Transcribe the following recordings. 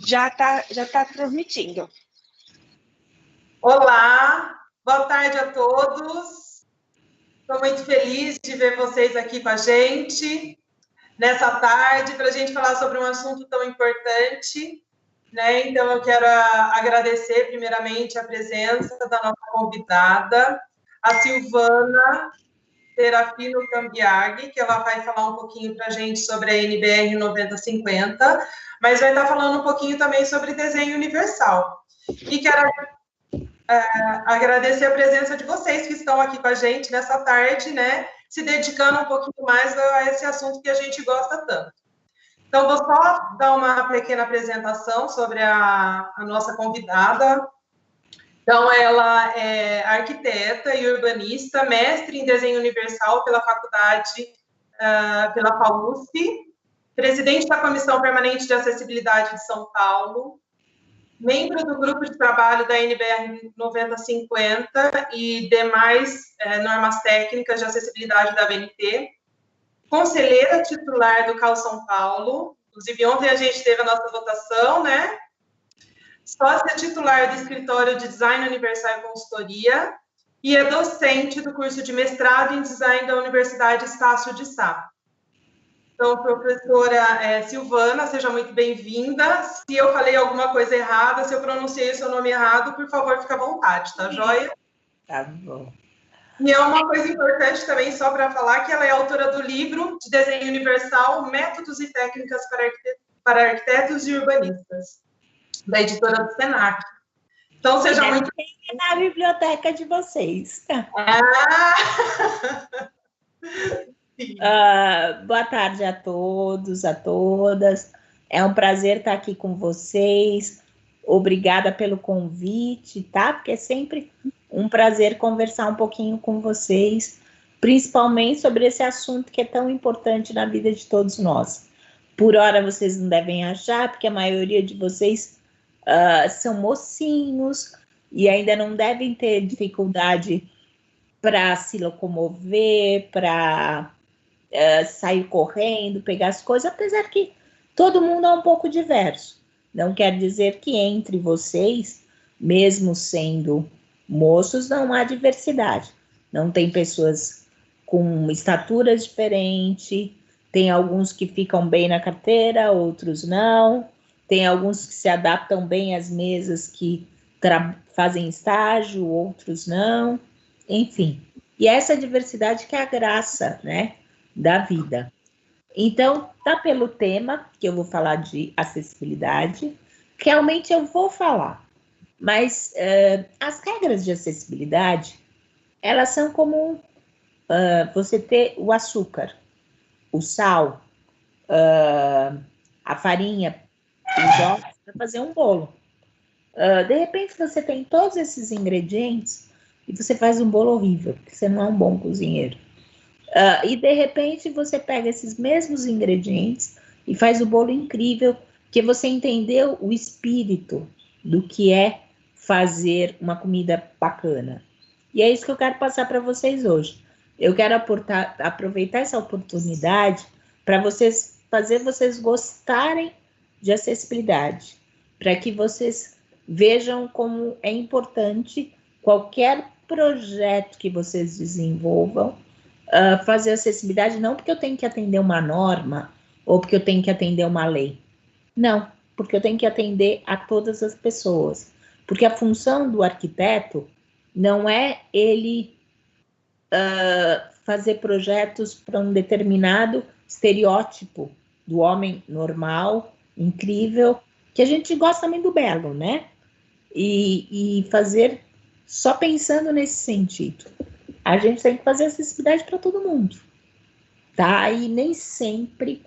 Já tá transmitindo. Olá, boa tarde a todos. Estou muito feliz de ver vocês aqui com a gente nessa tarde para a gente falar sobre um assunto tão importante, né? Então, eu quero agradecer primeiramente a presença da nossa convidada, a Silvana Serafino Cambiaghi, que ela vai falar um pouquinho para a gente sobre a NBR 9050, mas vai estar falando um pouquinho também sobre desenho universal. E quero agradecer a presença de vocês que estão aqui com a gente nessa tarde, né, se dedicando um pouquinho mais a esse assunto que a gente gosta tanto. Então, vou só dar uma pequena apresentação sobre a nossa convidada. Então, ela é arquiteta e urbanista, mestre em desenho universal pela faculdade, pela FAUSP, presidente da Comissão Permanente de Acessibilidade de São Paulo, membro do grupo de trabalho da NBR 9050 e demais normas técnicas de acessibilidade da ABNT, conselheira titular do CAU São Paulo, inclusive ontem a gente teve a nossa votação, né? Sócia titular do Escritório de Design Universal e Consultoria e é docente do curso de mestrado em Design da Universidade Estácio de Sá. Então, professora Silvana, seja muito bem-vinda. Se eu falei alguma coisa errada, se eu pronunciei o seu nome errado, por favor, fique à vontade, tá joia? Tá bom. E é uma coisa importante também, só para falar, que ela é autora do livro de desenho universal, Métodos e Técnicas para Arquitetos e Urbanistas, da editora do Senac. Então, seja muito... na biblioteca de vocês. Boa tarde a todos, a todas. É um prazer estar aqui com vocês. Obrigada pelo convite, tá? Porque é sempre um prazer conversar um pouquinho com vocês, principalmente sobre esse assunto que é tão importante na vida de todos nós. Por hora vocês não devem achar, porque a maioria de vocês são mocinhos e ainda não devem ter dificuldade para se locomover, para sair correndo, pegar as coisas, apesar que todo mundo é um pouco diverso. Não quer dizer que entre vocês, mesmo sendo moços, não há diversidade. Não tem pessoas com estaturas diferentes, tem alguns que ficam bem na carteira, outros não, tem alguns que se adaptam bem às mesas que fazem estágio, outros não, enfim. E essa diversidade que é a graça, né, da vida. Então, tá pelo tema, que eu vou falar de acessibilidade, realmente eu vou falar, mas as regras de acessibilidade, elas são como você ter o açúcar, o sal, a farinha, os ovos, para fazer um bolo. De repente, você tem todos esses ingredientes e você faz um bolo horrível, porque você não é um bom cozinheiro. E, de repente, você pega esses mesmos ingredientes e faz o bolo incrível, porque você entendeu o espírito do que é fazer uma comida bacana. E é isso que eu quero passar para vocês hoje. Eu quero aproveitar essa oportunidade para fazer vocês gostarem de acessibilidade, para que vocês vejam como é importante qualquer projeto que vocês desenvolvam, fazer acessibilidade, não porque eu tenho que atender uma norma ou porque eu tenho que atender uma lei. Não, porque eu tenho que atender a todas as pessoas. Porque a função do arquiteto não é ele fazer projetos para um determinado estereótipo do homem normal, incrível, que a gente gosta também do belo, né? E fazer só pensando nesse sentido. A gente tem que fazer acessibilidade para todo mundo, tá? E nem sempre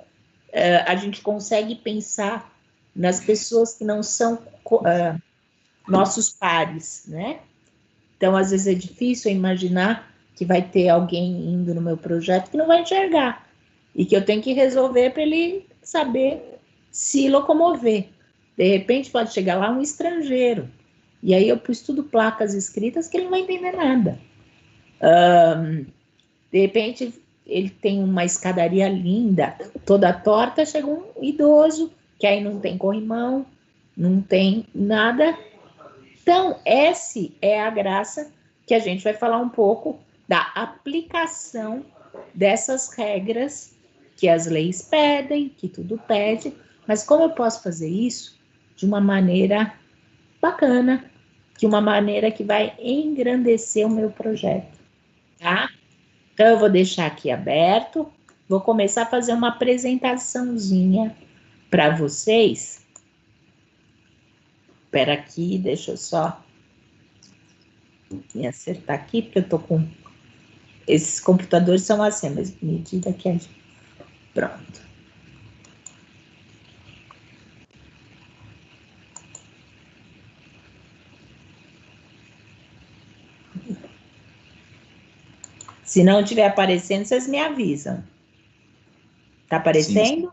a gente consegue pensar nas pessoas que não são nossos pares, né? Então, às vezes é difícil imaginar que vai ter alguém indo no meu projeto que não vai enxergar e que eu tenho que resolver para ele saber se locomover. De repente, pode chegar lá um estrangeiro e aí eu pus tudo placas escritas que ele não vai entender nada. De repente, ele tem uma escadaria linda, toda torta, chega um idoso, que aí não tem corrimão, Não tem nada. Então, essa é a graça que a gente vai falar um pouco da aplicação dessas regras que as leis pedem, que tudo pede, mas como eu posso fazer isso de uma maneira bacana, de uma maneira que vai engrandecer o meu projeto, tá? Então, eu vou deixar aqui aberto, vou começar a fazer uma apresentaçãozinha para vocês. Espera aqui, deixa eu só me acertar aqui, porque eu tô com... Esses computadores são assim, mas medida que a gente... Pronto. Se não estiver aparecendo, vocês me avisam. Está aparecendo?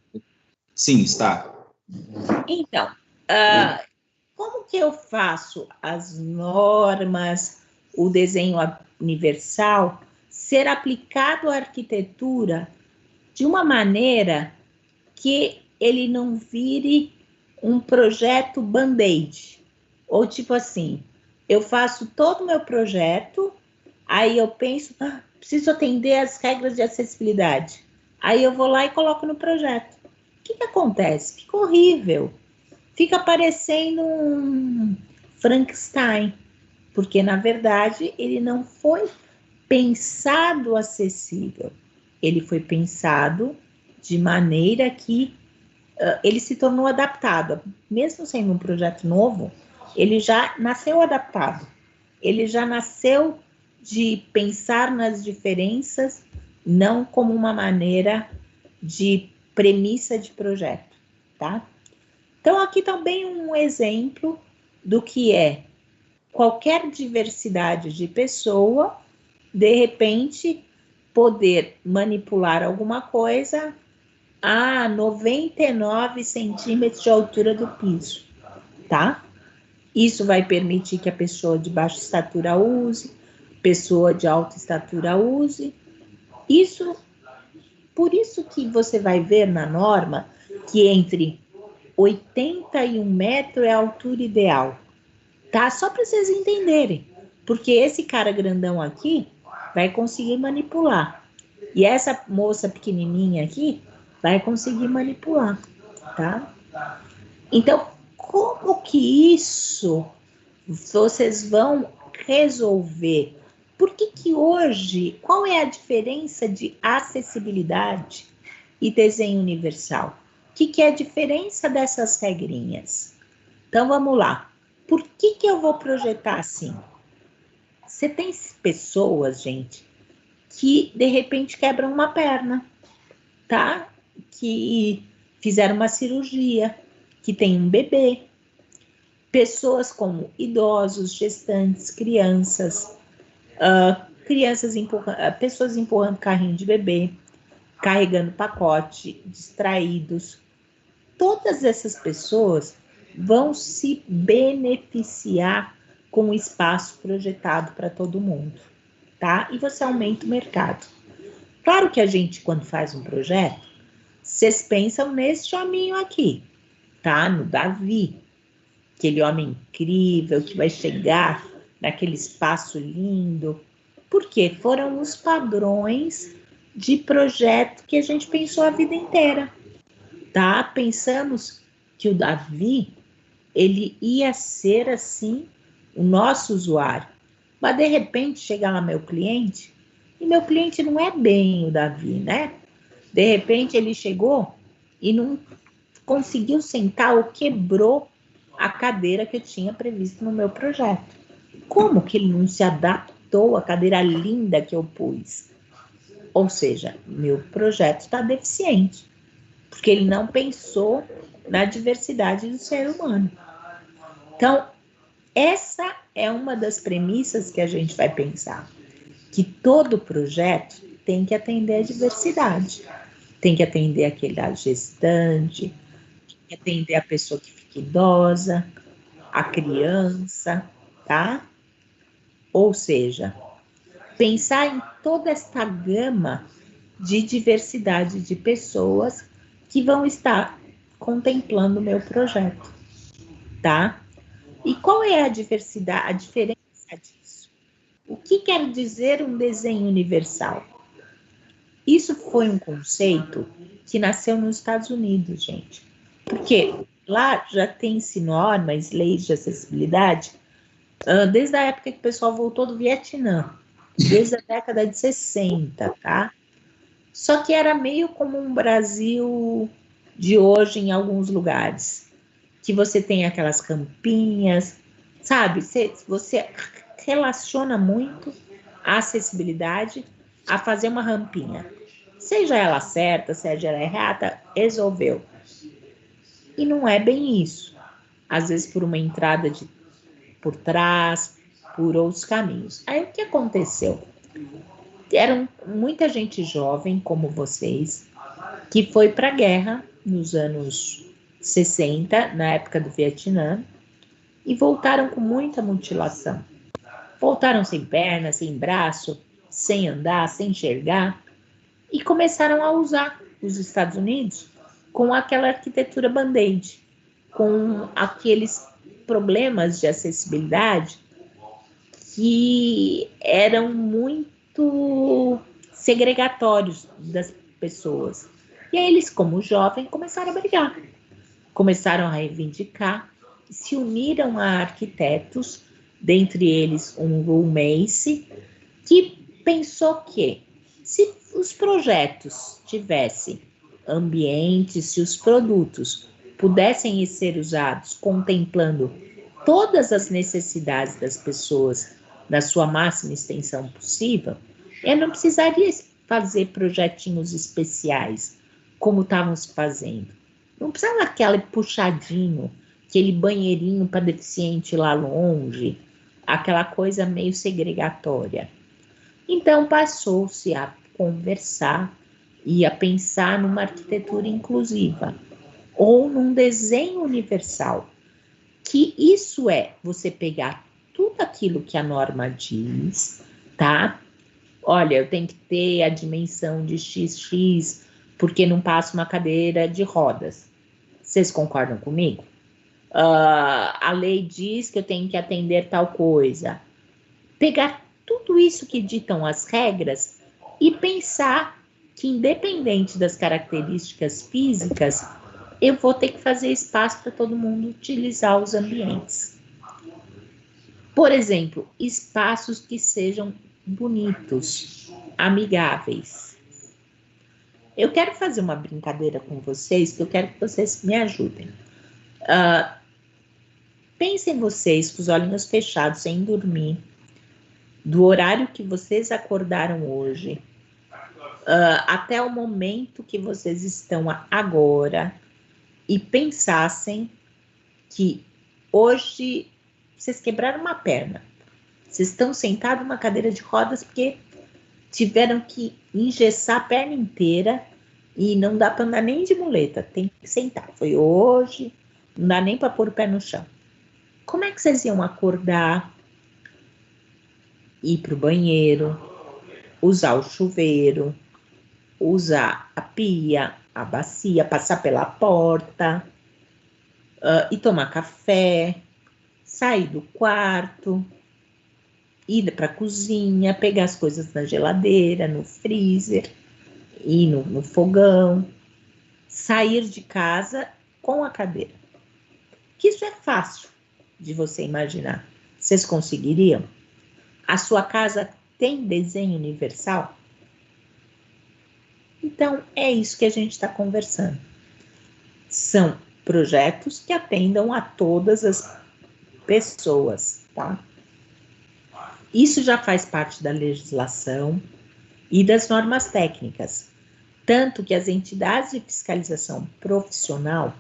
Sim, está. Então, como que eu faço as normas, o desenho universal, ser aplicado à arquitetura de uma maneira que ele não vire um projeto band-aid? Ou tipo assim, eu faço todo o meu projeto, aí eu penso, preciso atender às regras de acessibilidade. Aí eu vou lá e coloco no projeto. O que acontece? Fica horrível. Fica parecendo um Frankenstein, porque, na verdade, ele não foi pensado acessível. Ele foi pensado de maneira que ele se tornou adaptado. Mesmo sendo um projeto novo, ele já nasceu adaptado. Ele já nasceu de pensar nas diferenças, não como uma maneira de premissa de projeto, tá? Então, aqui também um exemplo do que é qualquer diversidade de pessoa, de repente, poder manipular alguma coisa a 99 centímetros de altura do piso, tá? Isso vai permitir que a pessoa de baixa estatura use, pessoa de alta estatura use. Isso, por isso que você vai ver na norma que entre 81 metros é a altura ideal, tá? Só para vocês entenderem, porque esse cara grandão aqui vai conseguir manipular, e essa moça pequenininha aqui vai conseguir manipular, tá? Então, como que isso vocês vão resolver? Por que hoje, qual é a diferença de acessibilidade e desenho universal? O que é a diferença dessas regrinhas? Então, vamos lá. Por que eu vou projetar assim? Você tem pessoas, gente, que de repente quebram uma perna, tá? Que fizeram uma cirurgia, que tem um bebê. Pessoas como idosos, gestantes, crianças, pessoas empurrando carrinho de bebê, carregando pacote, distraídos. Todas essas pessoas vão se beneficiar com o espaço projetado para todo mundo, tá? E você aumenta o mercado. Claro que a gente, quando faz um projeto, vocês pensam nesse hominho aqui, tá? No Davi, aquele homem incrível que vai chegar naquele espaço lindo, porque foram os padrões de projeto que a gente pensou a vida inteira, tá? Pensamos que o Davi, ele ia ser assim, o nosso usuário, mas de repente chega lá meu cliente, e meu cliente não é bem o Davi, né? De repente ele chegou e não conseguiu sentar ou quebrou a cadeira que eu tinha previsto no meu projeto. Como que ele não se adaptou à cadeira linda que eu pus? Ou seja, meu projeto está deficiente, porque ele não pensou na diversidade do ser humano. Então, essa é uma das premissas que a gente vai pensar, que todo projeto tem que atender a diversidade, tem que atender aquele da gestante, tem que atender a pessoa que fica idosa, a criança, tá? Ou seja, pensar em toda esta gama de diversidade de pessoas que vão estar contemplando o meu projeto. tá? E qual é a diversidade, a diferença disso? O que quer dizer um desenho universal? Isso foi um conceito que nasceu nos Estados Unidos, gente. Porque lá já tem-se normas, leis de acessibilidade, desde a época que o pessoal voltou do Vietnã, desde a década de 60, tá? Só que era meio como um Brasil de hoje em alguns lugares, que você tem aquelas campinhas, sabe? Você relaciona muito a acessibilidade a fazer uma rampinha. Seja ela certa, seja ela errada, resolveu. E não é bem isso. Às vezes por uma entrada por trás, por outros caminhos. Aí o que aconteceu? Era muita gente jovem, como vocês, que foi para a guerra nos anos 60, na época do Vietnã, e voltaram com muita mutilação. Voltaram sem perna, sem braço, sem andar, sem enxergar, e começaram a usar os Estados Unidos com aquela arquitetura band-aid, com aqueles problemas de acessibilidade que eram muito segregatórios das pessoas. E aí eles, como jovens, começaram a brigar, começaram a reivindicar, se uniram a arquitetos, dentre eles um Roel Macy, que pensou que se os projetos tivessem ambientes, se os produtos pudessem ser usados contemplando todas as necessidades das pessoas na sua máxima extensão possível, eu não precisaria fazer projetinhos especiais como estavam se fazendo. Não precisava aquele puxadinho, aquele banheirinho para deficiente lá longe, aquela coisa meio segregatória. Então passou-se a conversar e a pensar numa arquitetura inclusiva ou num desenho universal, que isso é você pegar tudo aquilo que a norma diz, tá? Olha, eu tenho que ter a dimensão de XX, porque não passa uma cadeira de rodas. Vocês concordam comigo? A lei diz que eu tenho que atender tal coisa. Pegar tudo isso que ditam as regras e pensar que, independente das características físicas, eu vou ter que fazer espaço para todo mundo utilizar os ambientes. Por exemplo, espaços que sejam bonitos, amigáveis. Eu quero fazer uma brincadeira com vocês, que eu quero que vocês me ajudem. Pensem vocês com os olhinhos fechados, sem dormir, do horário que vocês acordaram hoje, até o momento que vocês estão agora, e pensassem que hoje vocês quebraram uma perna. Vocês estão sentados numa cadeira de rodas porque tiveram que engessar a perna inteira e não dá para andar nem de muleta, tem que sentar. Foi hoje, não dá nem para pôr o pé no chão. Como é que vocês iam acordar, ir para o banheiro, usar o chuveiro, usar a pia, a bacia, passar pela porta, e tomar café, sair do quarto, ir para a cozinha, pegar as coisas na geladeira, no freezer, ir no fogão, sair de casa com a cadeira. Que isso é fácil de você imaginar. Vocês conseguiriam? A sua casa tem desenho universal? Então, é isso que a gente está conversando. São projetos que atendam a todas as pessoas, tá? Isso já faz parte da legislação e das normas técnicas, tanto que as entidades de fiscalização profissional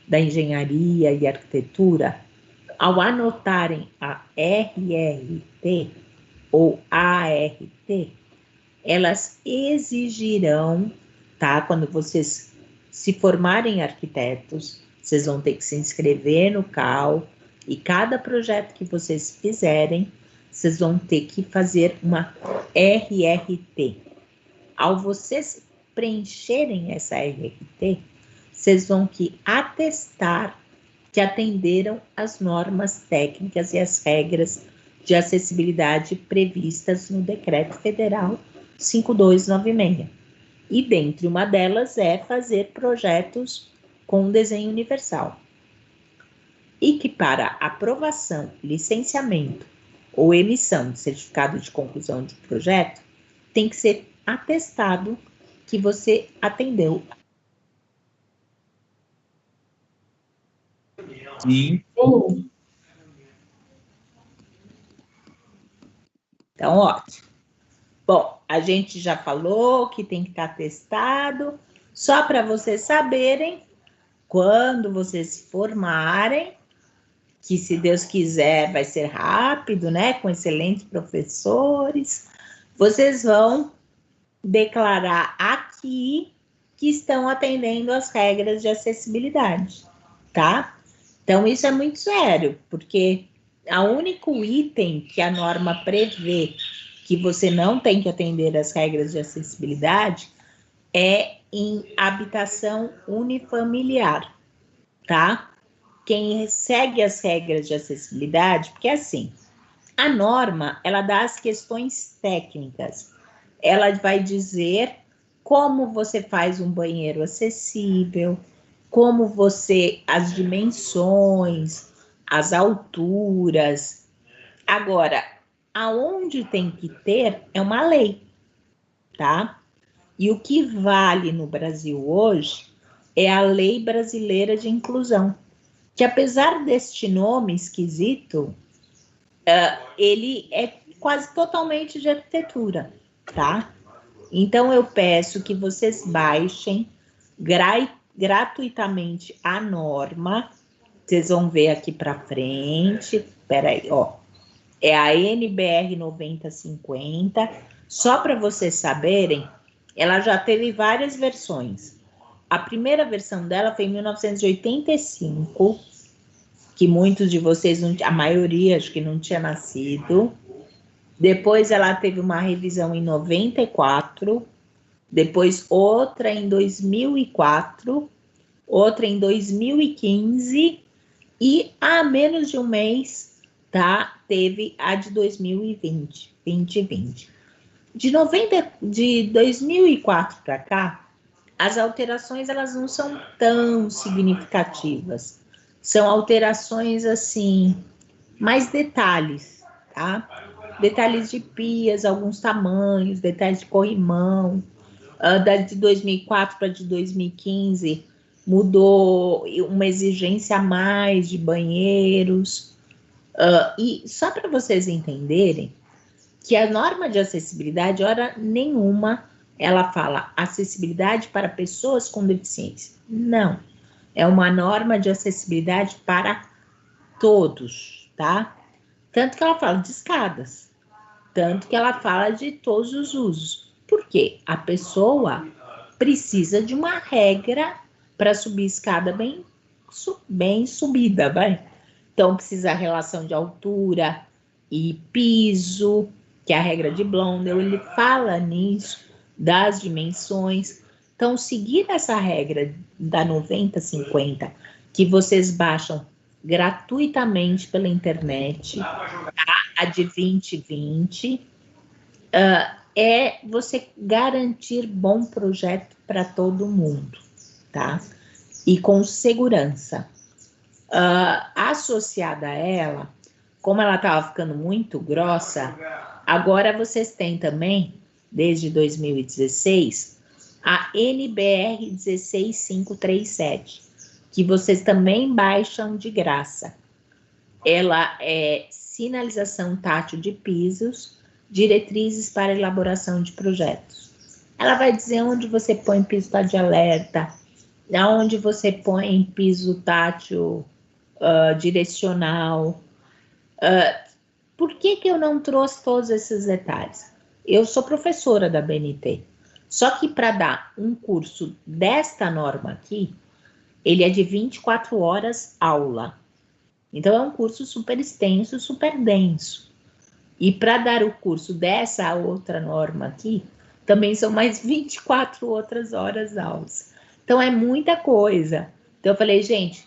da engenharia e arquitetura, ao anotarem a RRT ou ART, elas exigirão, tá? Quando vocês se formarem arquitetos, vocês vão ter que se inscrever no CAL e cada projeto que vocês fizerem, vocês vão ter que fazer uma RRT. Ao vocês preencherem essa RRT, vocês vão que atestar que que atenderam às normas técnicas e às regras de acessibilidade previstas no Decreto Federal 5296. E dentre uma delas é fazer projetos com desenho universal. E que para aprovação, licenciamento ou emissão de certificado de conclusão de projeto, tem que ser atestado que você atendeu. Sim. Então, ótimo. Bom, a gente já falou que tem que estar testado, só para vocês saberem, quando vocês se formarem, que se Deus quiser vai ser rápido, né, com excelentes professores, vocês vão declarar aqui que estão atendendo às regras de acessibilidade, tá? Então, isso é muito sério, porque o único item que a norma prevê que você não tem que atender às regras de acessibilidade é em habitação unifamiliar, tá? Quem segue as regras de acessibilidade, porque assim, a norma, ela dá as questões técnicas, ela vai dizer como você faz um banheiro acessível, como você, as dimensões, as alturas. Agora, aonde tem que ter é uma lei, tá? E o que vale no Brasil hoje é a Lei Brasileira de Inclusão, que apesar deste nome esquisito, ele é quase totalmente de arquitetura, tá? Então, eu peço que vocês baixem gratuitamente a norma. Vocês vão ver aqui para frente. Espera aí, ó. É a NBR 9050. Só para vocês saberem, ela já teve várias versões. A primeira versão dela foi em 1985, que muitos de vocês, a maioria, acho que não tinha nascido. Depois ela teve uma revisão em 94, depois outra em 2004, outra em 2015 e há menos de um mês, tá? Teve a de 2020. De 2004 para cá, as alterações elas não são tão significativas. São alterações assim, mais detalhes, tá? Detalhes de pias, alguns tamanhos, detalhes de corrimão. Da de 2004 para de 2015 mudou uma exigência a mais de banheiros. E só para vocês entenderem que a norma de acessibilidade, hora nenhuma, ela fala acessibilidade para pessoas com deficiência. Não. É uma norma de acessibilidade para todos, tá? Tanto que ela fala de escadas. Tanto que ela fala de todos os usos. Por quê? A pessoa precisa de uma regra para subir escada bem subida, vai? Então, precisa a relação de altura e piso, que é a regra de Blondel, ele fala nisso, das dimensões. Então, seguir essa regra da 9050, que vocês baixam gratuitamente pela internet, tá? A de 2020, é você garantir bom projeto para todo mundo, tá? E com segurança. Associada a ela, como ela estava ficando muito grossa, agora vocês têm também, desde 2016, a NBR 16537, que vocês também baixam de graça. Ela é sinalização tátil de pisos, diretrizes para elaboração de projetos. Ela vai dizer onde você põe piso de alerta, onde você põe piso tátil direcional. Por que eu não trouxe todos esses detalhes? Eu sou professora da BNT, só que para dar um curso desta norma aqui, ele é de 24 horas aula. Então, é um curso super extenso, super denso. E para dar o curso dessa outra norma aqui, também são mais 24 outras horas aulas. Então, é muita coisa. Então, eu falei, gente,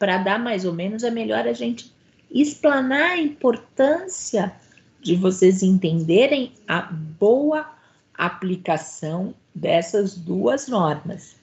para dar mais ou menos, é melhor a gente explanar a importância de vocês entenderem a boa aplicação dessas duas normas.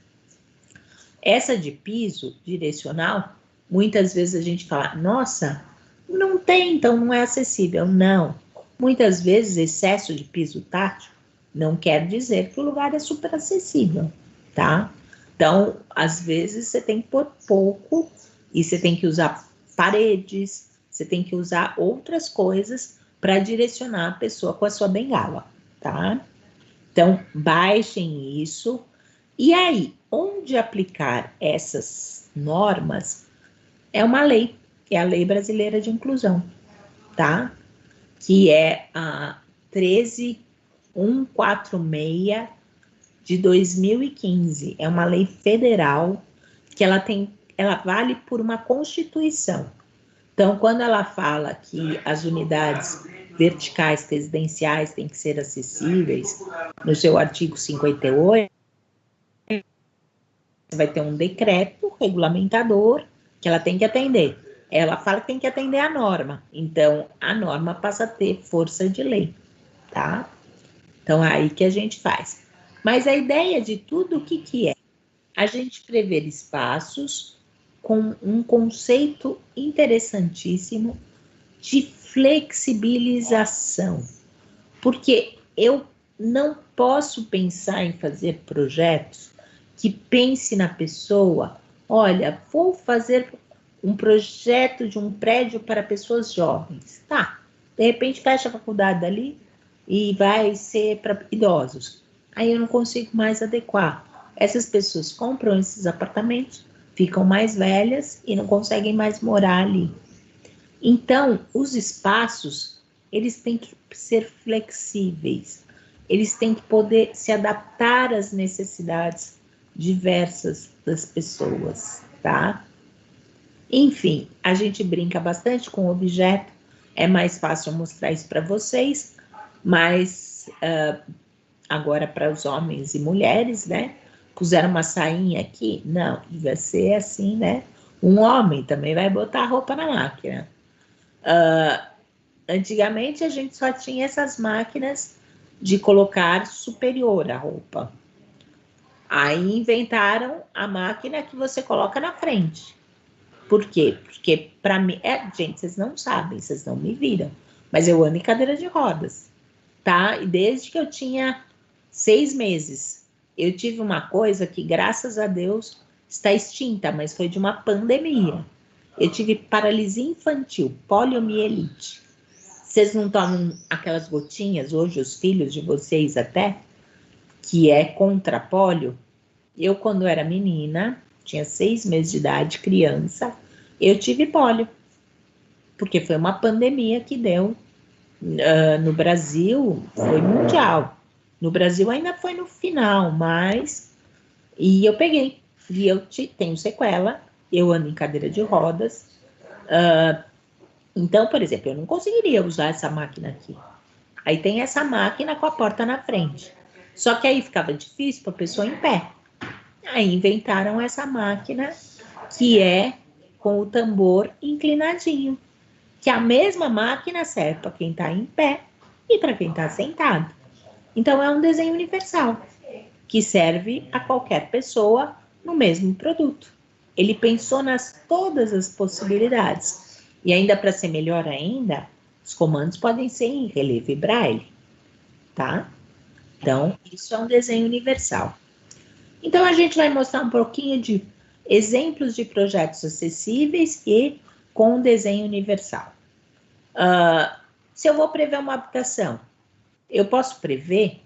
Essa de piso direcional, muitas vezes a gente fala, nossa, não tem, então não é acessível. Não. Muitas vezes excesso de piso tátil não quer dizer que o lugar é super acessível, tá? Então, às vezes você tem que pôr pouco e você tem que usar paredes, você tem que usar outras coisas para direcionar a pessoa com a sua bengala, tá? Então, baixem isso. E aí, onde aplicar essas normas é uma lei, que é a Lei Brasileira de Inclusão, tá? Que é a 13.146 de 2015. É uma lei federal que ela vale por uma Constituição. Então, quando ela fala que as unidades verticais residenciais têm que ser acessíveis, no seu artigo 58, vai ter um decreto regulamentador que ela tem que atender. Ela fala que tem que atender a norma, então a norma passa a ter força de lei, tá? Então é aí que a gente faz. Mas a ideia de tudo, o que que é? A gente prever espaços com um conceito interessantíssimo de flexibilização, porque eu não posso pensar em fazer projetos que pense na pessoa, olha, vou fazer um projeto de um prédio para pessoas jovens, tá, de repente fecha a faculdade dali e vai ser para idosos, aí eu não consigo mais adequar, essas pessoas compram esses apartamentos, ficam mais velhas e não conseguem mais morar ali. Então, os espaços, eles têm que ser flexíveis, eles têm que poder se adaptar às necessidades diversas das pessoas, tá? Enfim, a gente brinca bastante com o objeto, é mais fácil mostrar isso para vocês, mas agora para os homens e mulheres, né? Puseram uma sainha aqui? Não, devia ser assim, né? Um homem também vai botar a roupa na máquina. Antigamente a gente só tinha essas máquinas de colocar superior a roupa. Aí inventaram a máquina que você coloca na frente. Por quê? Porque para mim, gente, vocês não sabem, vocês não me viram, mas eu ando em cadeira de rodas, tá? E desde que eu tinha 6 meses, eu tive uma coisa que, graças a Deus, está extinta, mas foi de uma pandemia. Eu tive paralisia infantil, poliomielite. Vocês não tomam aquelas gotinhas, hoje os filhos de vocês até, que é contra polio? Eu, quando era menina, tinha 6 meses de idade, criança, eu tive polio, porque foi uma pandemia que deu no Brasil, foi mundial. No Brasil ainda foi no final, mas... E eu peguei, e eu tenho sequela, eu ando em cadeira de rodas. Então, por exemplo, eu não conseguiria usar essa máquina aqui. Aí tem essa máquina com a porta na frente. Só que aí ficava difícil para a pessoa em pé. Aí inventaram essa máquina que é com o tambor inclinadinho. Que a mesma máquina serve para quem está em pé e para quem está sentado. Então, é um desenho universal, que serve a qualquer pessoa no mesmo produto. Ele pensou nas todas as possibilidades. E ainda para ser melhor ainda, os comandos podem ser em relevo e braille, tá? Então, isso é um desenho universal. Então, a gente vai mostrar um pouquinho de exemplos de projetos acessíveis e com desenho universal. Se eu vou prever uma habitação, eu posso prever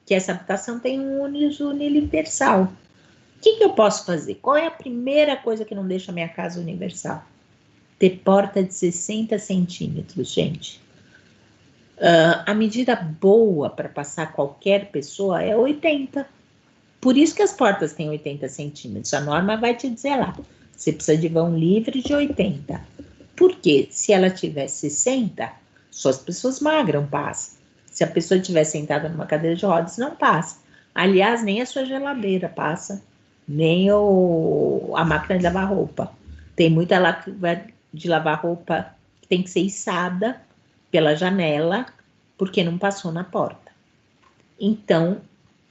que essa habitação tem um uso universal. O que eu posso fazer? Qual é a primeira coisa que não deixa a minha casa universal? Ter porta de 60 centímetros, gente. A medida boa para passar qualquer pessoa é 80. Por isso que as portas têm 80 centímetros. A norma vai te dizer lá, você precisa de vão livre de 80. Porque se ela tiver 60, só as pessoas magras passam. Se a pessoa estiver sentada numa cadeira de rodas, não passa. Aliás, nem a sua geladeira passa, nem a máquina de lavar roupa. Tem muita máquina de lavar roupa que tem que ser içada pela janela, porque não passou na porta. Então,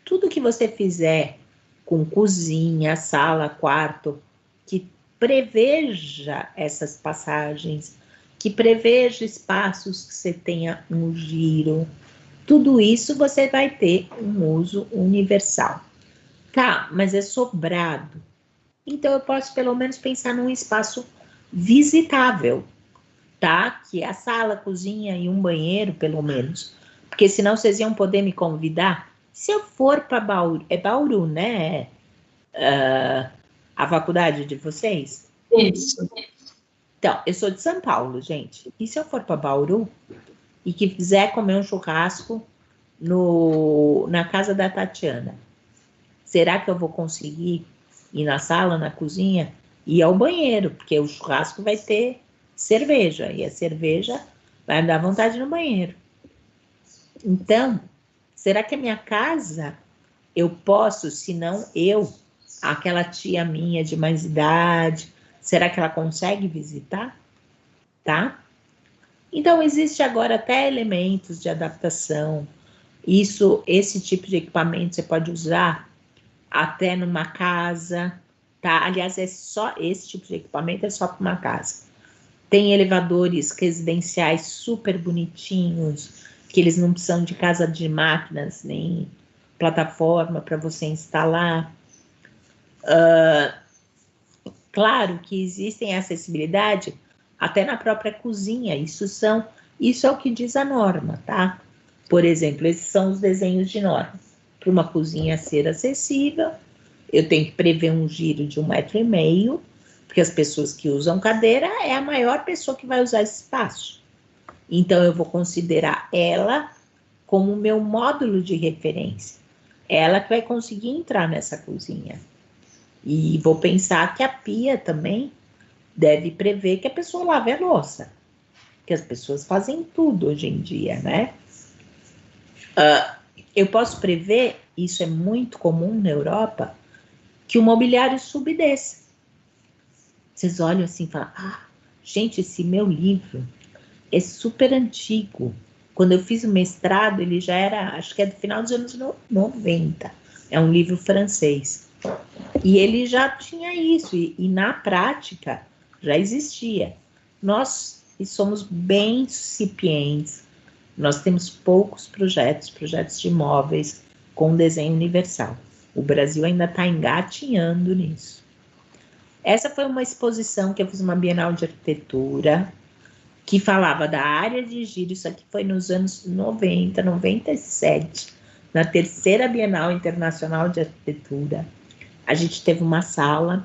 tudo que você fizer com cozinha, sala, quarto, que preveja essas passagens, que preveja espaços que você tenha um giro, tudo isso você vai ter um uso universal. Tá, mas é sobrado. Então eu posso pelo menos pensar num espaço visitável, tá? Que é a sala, cozinha e um banheiro, pelo menos. Porque senão vocês iam poder me convidar. Se eu for para Bauru, é Bauru, né? A faculdade de vocês? Isso. Então, eu sou de São Paulo, gente. E se eu for para Bauru e quiser comer um churrasco na casa da Tatiana, será que eu vou conseguir ir na sala, na cozinha e ao banheiro? Porque o churrasco vai ter cerveja e a cerveja vai me dar vontade no banheiro. Então, será que a minha casa eu posso, se não eu, aquela tia minha de mais idade, será que ela consegue visitar? Tá? Então, existe agora até elementos de adaptação. Esse tipo de equipamento você pode usar até numa casa, tá? Aliás, esse tipo de equipamento é só para uma casa. Tem elevadores residenciais super bonitinhos, que eles não precisam de casa de máquinas, nem plataforma para você instalar. Claro que existem acessibilidade até na própria cozinha. Isso é o que diz a norma, tá? Por exemplo, esses são os desenhos de norma. Para uma cozinha ser acessível, eu tenho que prever um giro de 1,5 m, porque as pessoas que usam cadeira é a maior pessoa que vai usar esse espaço. Então, eu vou considerar ela como o meu módulo de referência. Ela que vai conseguir entrar nessa cozinha. E vou pensar que a pia também deve prever que a pessoa lave a louça. Porque as pessoas fazem tudo hoje em dia, né? Eu posso prever, isso é muito comum na Europa, que o mobiliário suba e desça. Vocês olham assim e falam, gente, esse meu livro é super antigo. Quando eu fiz o mestrado, ele já era, acho que é do final dos anos 90. É um livro francês. E ele já tinha isso, e na prática já existia. Nós somos bem incipientes, nós temos poucos projetos de imóveis com desenho universal. O Brasil ainda está engatinhando nisso. Essa foi uma exposição que eu fiz, uma Bienal de Arquitetura, que falava da área de giro. Isso aqui foi nos anos 90, 97, na terceira Bienal Internacional de Arquitetura. A gente teve uma sala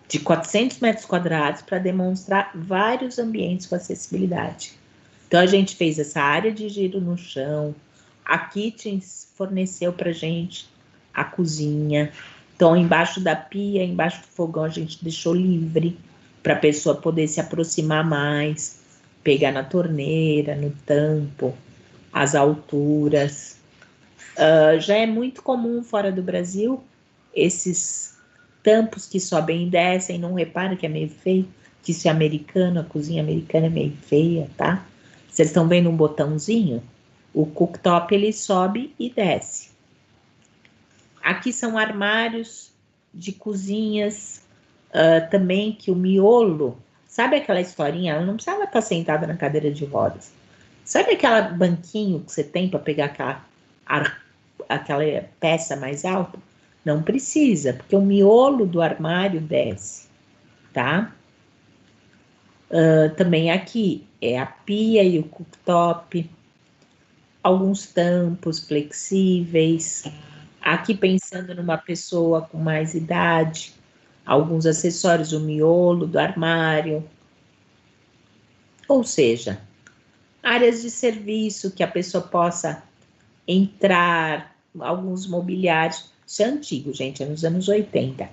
de 400 metros quadrados para demonstrar vários ambientes com acessibilidade. Então, a gente fez essa área de giro no chão, a Kitchens forneceu para a gente a cozinha. Então, embaixo da pia, embaixo do fogão, a gente deixou livre para a pessoa poder se aproximar mais, pegar na torneira, no tampo, as alturas. Já é muito comum fora do Brasil esses tampos que sobem e descem. Não repara que é meio feio, que isso é americano, a cozinha americana é meio feia, tá? Vocês estão vendo um botãozinho? O cooktop, ele sobe e desce. Aqui são armários de cozinhas, também que o miolo, sabe aquela historinha? Ela não precisava estar sentada na cadeira de rodas. Sabe aquela banquinho que você tem para pegar aquela peça mais alta? Não precisa, porque o miolo do armário desce, tá? Também aqui é a pia e o cooktop, alguns tampos flexíveis. Aqui pensando numa pessoa com mais idade, alguns acessórios, o miolo do armário. Ou seja, áreas de serviço que a pessoa possa entrar, alguns mobiliários. Isso é antigo, gente, é nos anos 80.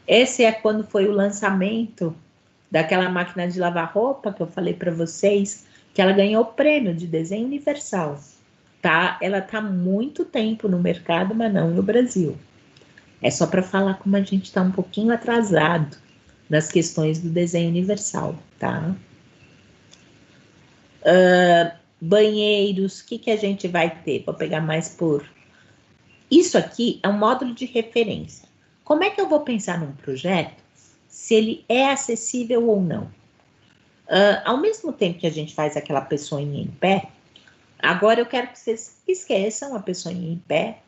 Esse é quando foi o lançamento daquela máquina de lavar roupa que eu falei para vocês, que ela ganhou o prêmio de desenho universal. Tá? Ela está há muito tempo no mercado, mas não no Brasil. É só para falar como a gente está um pouquinho atrasado nas questões do desenho universal, tá? Banheiros, o que a gente vai ter? Vou pegar mais por... Isso aqui é um módulo de referência. Como é que eu vou pensar num projeto se ele é acessível ou não? Ao mesmo tempo que a gente faz aquela pessoinha em pé, agora eu quero que vocês esqueçam a pessoinha em pé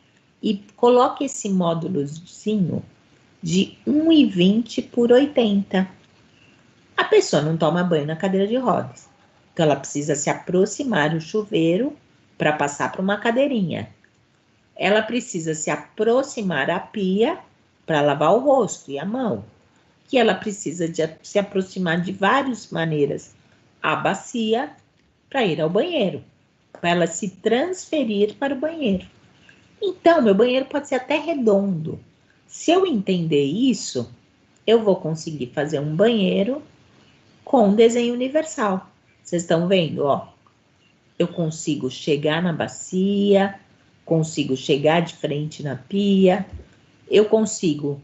e coloquem esse módulozinho de 1,20 por 80. A pessoa não toma banho na cadeira de rodas, então ela precisa se aproximar do chuveiro para passar para uma cadeirinha. Ela precisa se aproximar à pia para lavar o rosto e a mão. Que ela precisa se aproximar de várias maneiras à bacia para ir ao banheiro, para ela se transferir para o banheiro. Então, meu banheiro pode ser até redondo. Se eu entender isso, eu vou conseguir fazer um banheiro com desenho universal. Vocês estão vendo, ó? Eu consigo chegar na bacia, consigo chegar de frente na pia, eu consigo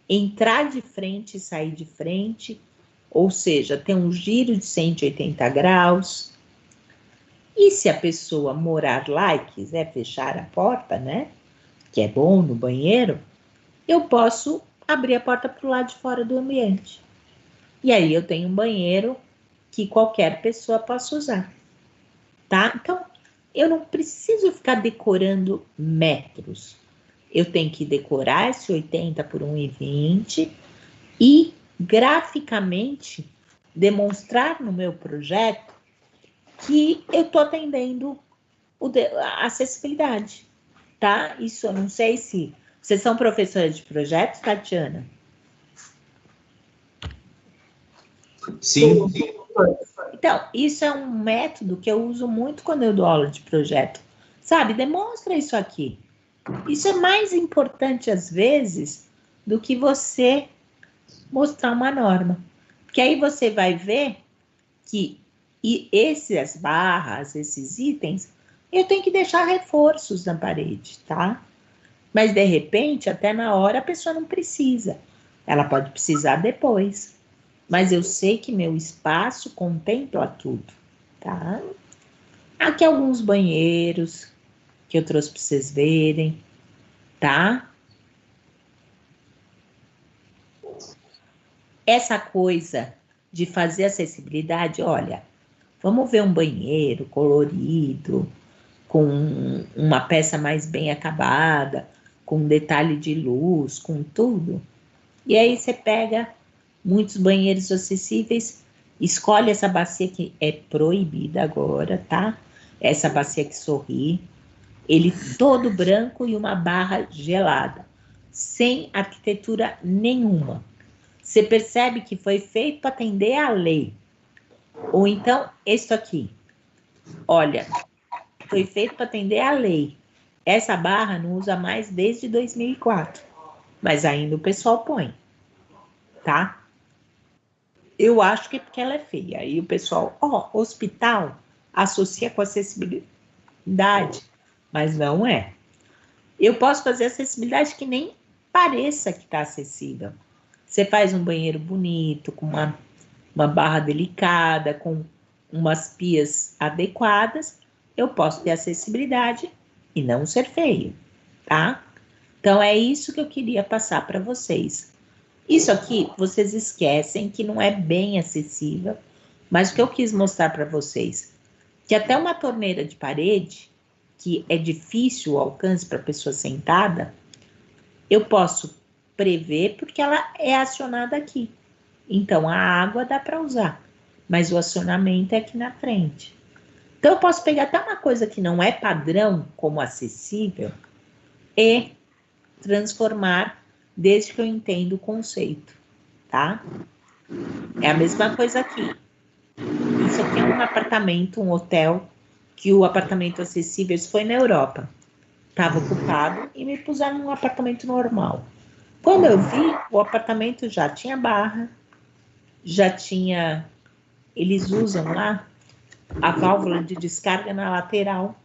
entrar de frente e sair de frente, ou seja, ter um giro de 180 graus. E se a pessoa morar lá e quiser fechar a porta, né, que é bom no banheiro, eu posso abrir a porta para o lado de fora do ambiente. E aí eu tenho um banheiro que qualquer pessoa possa usar, tá? Então, eu não preciso ficar decorando metros. Eu tenho que decorar esse 80 por 1,20 e graficamente demonstrar no meu projeto que eu estou atendendo a acessibilidade, tá? Isso eu não sei se... Vocês são professora de projetos, Tatiana? Sim. Então, isso é um método que eu uso muito quando eu dou aula de projeto. Sabe, demonstra isso aqui. Isso é mais importante, às vezes, do que você mostrar uma norma. Porque aí você vai ver que essas barras, esses itens, eu tenho que deixar reforços na parede, tá? Mas, de repente, até na hora a pessoa não precisa. Ela pode precisar depois. Mas eu sei que meu espaço contempla tudo, tá? Aqui alguns banheiros que eu trouxe para vocês verem, tá? Essa coisa de fazer acessibilidade, olha, vamos ver um banheiro colorido, com uma peça mais bem acabada, com detalhe de luz, com tudo. E aí você pega muitos banheiros acessíveis, escolhe essa bacia que é proibida agora, tá? Essa bacia que sorri, ele todo branco e uma barra gelada, sem arquitetura nenhuma. Você percebe que foi feito para atender à lei. Ou então, isso aqui, olha, foi feito para atender à lei. Essa barra não usa mais desde 2004, mas ainda o pessoal põe, tá? Eu acho que é porque ela é feia. Aí o pessoal, hospital associa com acessibilidade, mas não é. Eu posso fazer acessibilidade que nem pareça que está acessível. Você faz um banheiro bonito, com uma barra delicada, com umas pias adequadas, eu posso ter acessibilidade e não ser feio, tá? Então, é isso que eu queria passar para vocês. Isso aqui, vocês esquecem que não é bem acessível, mas o que eu quis mostrar para vocês, que até uma torneira de parede, que é difícil o alcance para a pessoa sentada, eu posso prever porque ela é acionada aqui. Então, a água dá para usar, mas o acionamento é aqui na frente. Então, eu posso pegar até uma coisa que não é padrão como acessível e transformar desde que eu entenda o conceito, tá? É a mesma coisa aqui. Isso aqui é um apartamento, um hotel, que o apartamento acessível, isso foi na Europa. Estava ocupado e me puseram num apartamento normal. Quando eu vi, o apartamento já tinha barra, já tinha... Eles usam lá a válvula de descarga na lateral,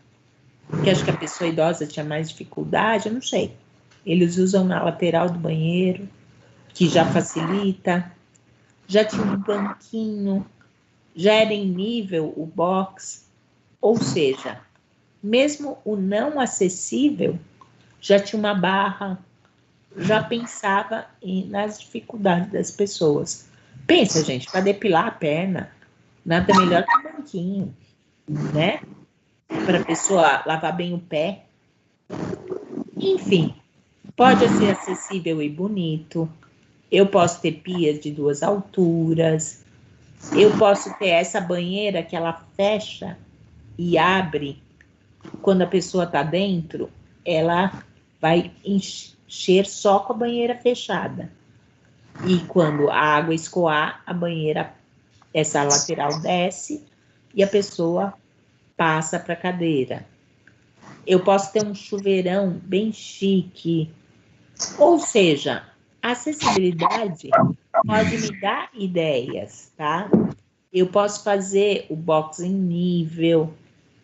que acho que a pessoa idosa tinha mais dificuldade, eu não sei. Eles usam na lateral do banheiro, que já facilita. já tinha um banquinho, já era em nível o box, ou seja, mesmo o não acessível já tinha uma barra, já pensava nas dificuldades das pessoas. Pensa, gente, para depilar a perna, nada melhor que um banquinho, né? Para a pessoa lavar bem o pé. Enfim, pode ser acessível e bonito. Eu posso ter pias de 2 alturas. Eu posso ter essa banheira que ela fecha e abre. Quando a pessoa está dentro, ela vai encher só com a banheira fechada. E quando a água escoar, a banheira, essa lateral desce e a pessoa passa para a cadeira. Eu posso ter um chuveirão bem chique. Ou seja, a acessibilidade pode me dar ideias, tá? Eu posso fazer o box em nível,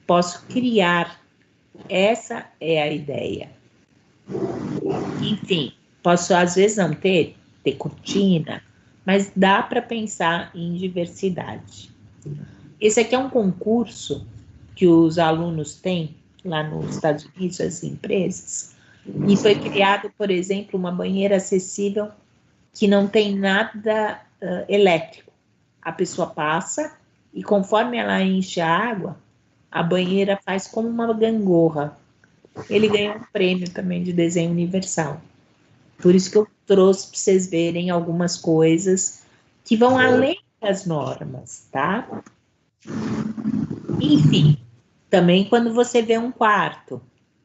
posso criar. Essa é a ideia. Enfim, posso às vezes não ter cortina, mas dá para pensar em diversidade. Esse aqui é um concurso que os alunos têm lá nos Estados Unidos, as empresas, e foi criado, por exemplo, uma banheira acessível que não tem nada elétrico. A pessoa passa e conforme ela enche a água, a banheira faz como uma gangorra. Ele ganhou um prêmio também de desenho universal. Por isso que eu trouxe para vocês verem algumas coisas que vão além das normas, tá? Enfim, também quando você vê um quarto,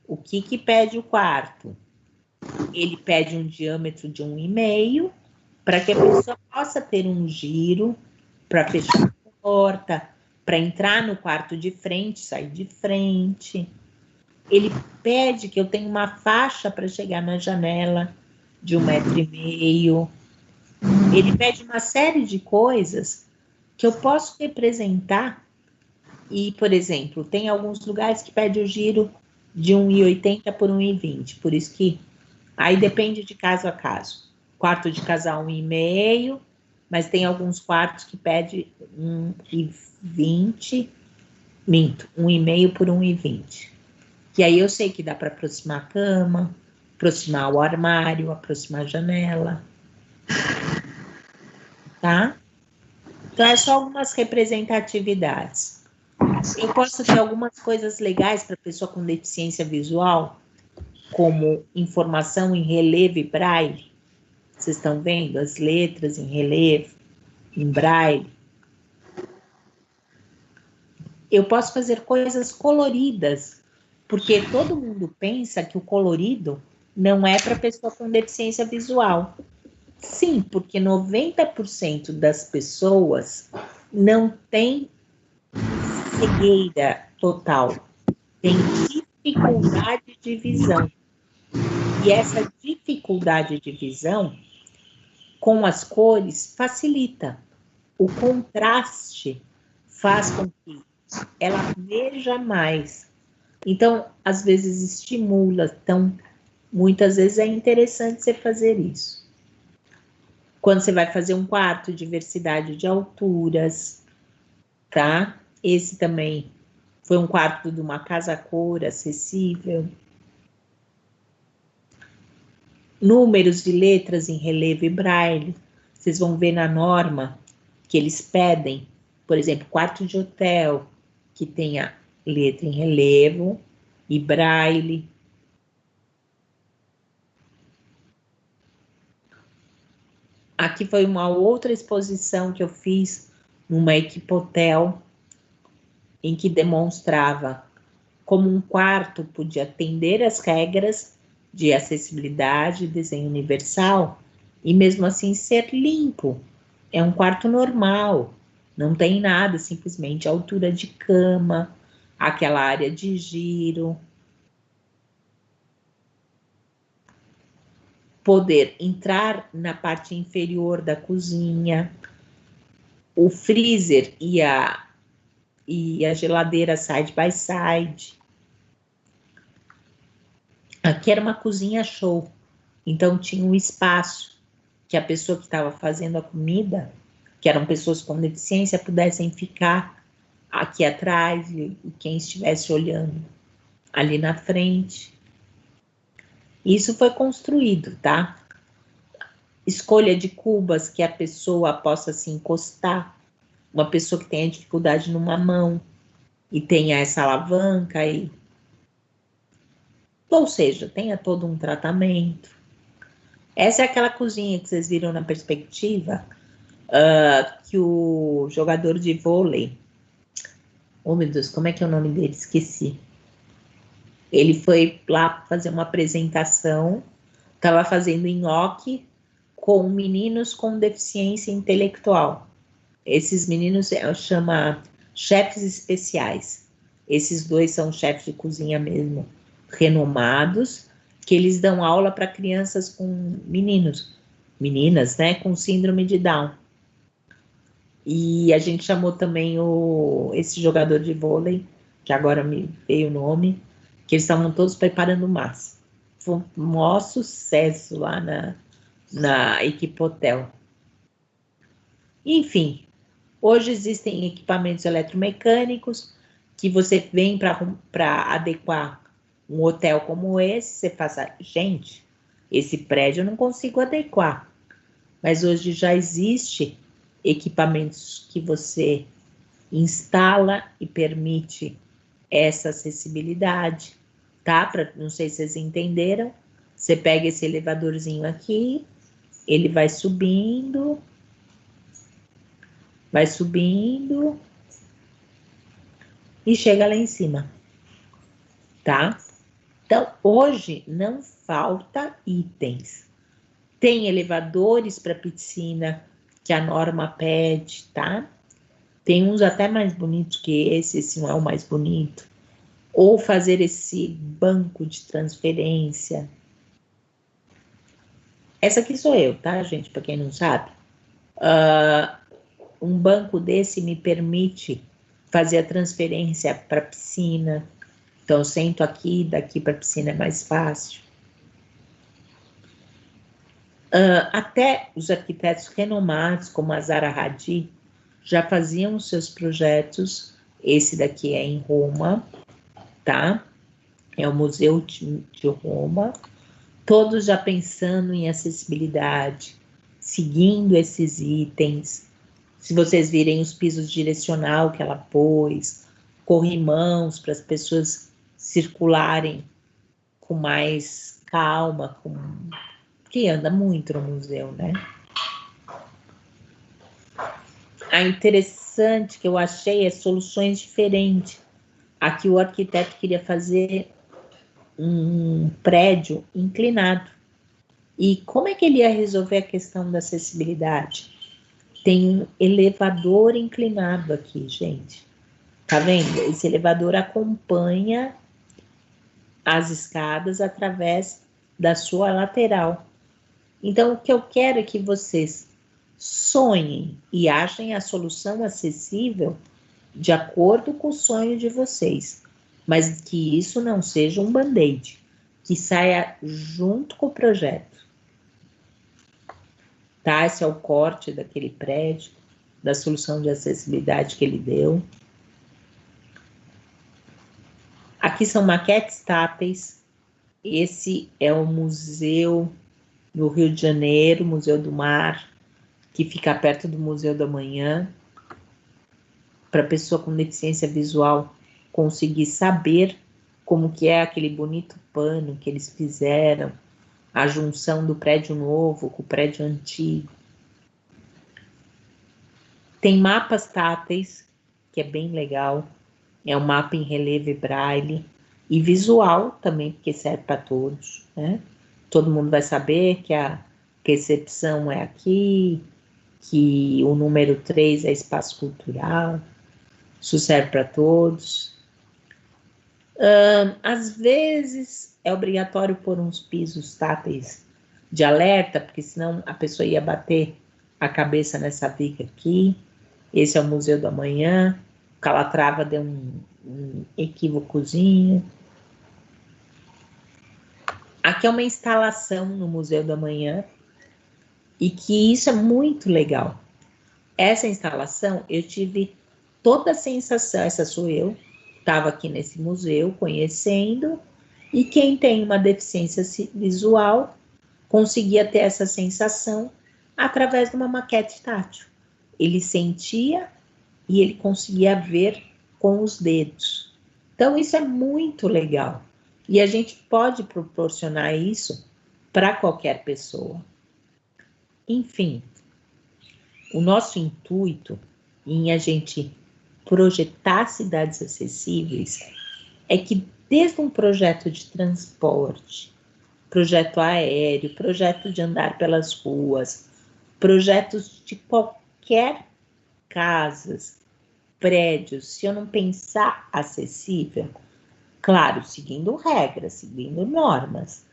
o que pede o quarto? Ele pede um diâmetro de 1,5 para que a pessoa possa ter um giro para fechar a porta, para entrar no quarto de frente, sair de frente. Ele pede que eu tenha uma faixa para chegar na janela de 1,5 m. Ele pede uma série de coisas que eu posso representar. E, por exemplo, tem alguns lugares que pede o giro de 1,80 por 1,20. Por isso que aí depende de caso a caso. Quarto de casal 1,5, mas tem alguns quartos que pede 1,20, minto, 1,5 por 1,20. Que aí eu sei que dá para aproximar a cama, aproximar o armário, aproximar a janela. Tá? Então, é só algumas representatividades. Eu posso ter algumas coisas legais para pessoa com deficiência visual, como informação em relevo e braille. Vocês estão vendo as letras em relevo, em braille. Eu posso fazer coisas coloridas, porque todo mundo pensa que o colorido não é para pessoa com deficiência visual. Sim, porque 90% das pessoas não tem cegueira total, tem dificuldade de visão. E essa dificuldade de visão, com as cores, facilita. O contraste faz com que ela veja mais. Então, às vezes estimula. Então, muitas vezes é interessante você fazer isso. Quando você vai fazer um quarto, diversidade de alturas, tá? Esse também foi um quarto de uma casa-cor acessível. Números de letras em relevo e braille. Vocês vão ver na norma que eles pedem, por exemplo, quarto de hotel, que tenha letra em relevo e braille. Aqui foi uma outra exposição que eu fiz numa Equipotel, em que demonstrava como um quarto podia atender as regras de acessibilidade, desenho universal, e mesmo assim ser limpo. É um quarto normal, não tem nada, simplesmente a altura de cama, aquela área de giro. Poder entrar na parte inferior da cozinha, o freezer e a geladeira side by side. Aqui era uma cozinha show, então tinha um espaço que a pessoa que estava fazendo a comida que eram pessoas com deficiência, pudessem ficar aqui atrás e quem estivesse olhando ali na frente. Isso foi construído, tá? Escolha de cubas que a pessoa possa se encostar, uma pessoa que tenha dificuldade numa mão e tenha essa alavanca aí. Ou seja, tenha todo um tratamento. Essa é aquela cozinha que vocês viram na perspectiva, que o jogador de vôlei, oh meu Deus, como é que é o nome dele? Esqueci. Ele foi lá fazer uma apresentação, estava fazendo nhoque com meninos com deficiência intelectual. Esses meninos chama chefes especiais. Esses dois são chefes de cozinha mesmo, renomados, que eles dão aula para crianças com meninas, né, com síndrome de Down. E a gente chamou também esse jogador de vôlei, que agora me veio o nome, que eles estavam todos preparando massa. Foi um maior sucesso lá na equipe hotel. Enfim, hoje existem equipamentos eletromecânicos que você vem para adequar um hotel como esse, você fala, gente, esse prédio eu não consigo adequar. Mas hoje já existe equipamentos que você instala e permite essa acessibilidade, tá? Não sei se vocês entenderam. Você pega esse elevadorzinho aqui, ele vai subindo e chega lá em cima, tá? Então, hoje não falta itens. Tem elevadores para piscina que a norma pede, tá? Tem uns até mais bonitos que esse não é o mais bonito. Ou fazer esse banco de transferência. Essa aqui sou eu, tá, gente? Para quem não sabe. Um banco desse me permite fazer a transferência para a piscina. Então, eu sento aqui, daqui para a piscina é mais fácil. Até os arquitetos renomados, como a Zaha Hadid, já faziam os seus projetos. Esse daqui é em Roma, tá? É o Museu de Roma. Todos já pensando em acessibilidade, seguindo esses itens. Se vocês virem os pisos direcional que ela pôs, corrimãos para as pessoas circularem com mais calma, porque anda muito no museu, né? A interessante que eu achei é soluções diferentes. Aqui o arquiteto queria fazer um prédio inclinado. E como é que ele ia resolver a questão da acessibilidade? Tem um elevador inclinado aqui, gente. Tá vendo? Esse elevador acompanha as escadas através da sua lateral. Então, o que eu quero é que vocês sonhem e achem a solução acessível de acordo com o sonho de vocês, mas que isso não seja um band-aid, que saia junto com o projeto. Tá? Esse é o corte daquele prédio, da solução de acessibilidade que ele deu. Aqui são maquetes táteis. Esse é o museu no Rio de Janeiro, Museu do Mar, que fica perto do Museu da Manhã, para a pessoa com deficiência visual conseguir saber como que é aquele bonito pano que eles fizeram, a junção do prédio novo com o prédio antigo. Tem mapas táteis, que é bem legal, é um mapa em relevo e braille, e visual também, porque serve para todos, né? Todo mundo vai saber que a recepção é aqui, que o número 3 é espaço cultural, isso serve para todos. Às vezes é obrigatório pôr uns pisos táteis de alerta, porque senão a pessoa ia bater a cabeça nessa viga aqui. Esse é o Museu da Manhã, o Calatrava deu um equívocozinho. Aqui é uma instalação no Museu da Manhã, e que isso é muito legal, essa instalação, eu tive toda a sensação, essa sou eu, estava aqui nesse museu conhecendo, e quem tem uma deficiência visual conseguia ter essa sensação através de uma maquete tátil. Ele sentia e ele conseguia ver com os dedos. Então, isso é muito legal. E a gente pode proporcionar isso para qualquer pessoa. Enfim, o nosso intuito em a gente projetar cidades acessíveis é que desde um projeto de transporte, projeto aéreo, projeto de andar pelas ruas, projetos de qualquer casas, prédios, se eu não pensar acessível, claro, seguindo regras, seguindo normas,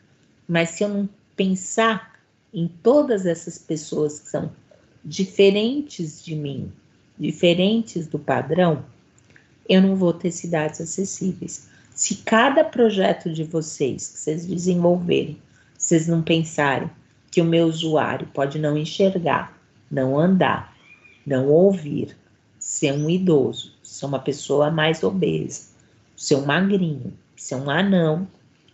mas se eu não pensar em todas essas pessoas que são diferentes de mim, diferentes do padrão, eu não vou ter cidades acessíveis. Se cada projeto de vocês, que vocês desenvolverem, vocês não pensarem que o meu usuário pode não enxergar, não andar, não ouvir, ser um idoso, ser uma pessoa mais obesa, ser um magrinho, ser um anão,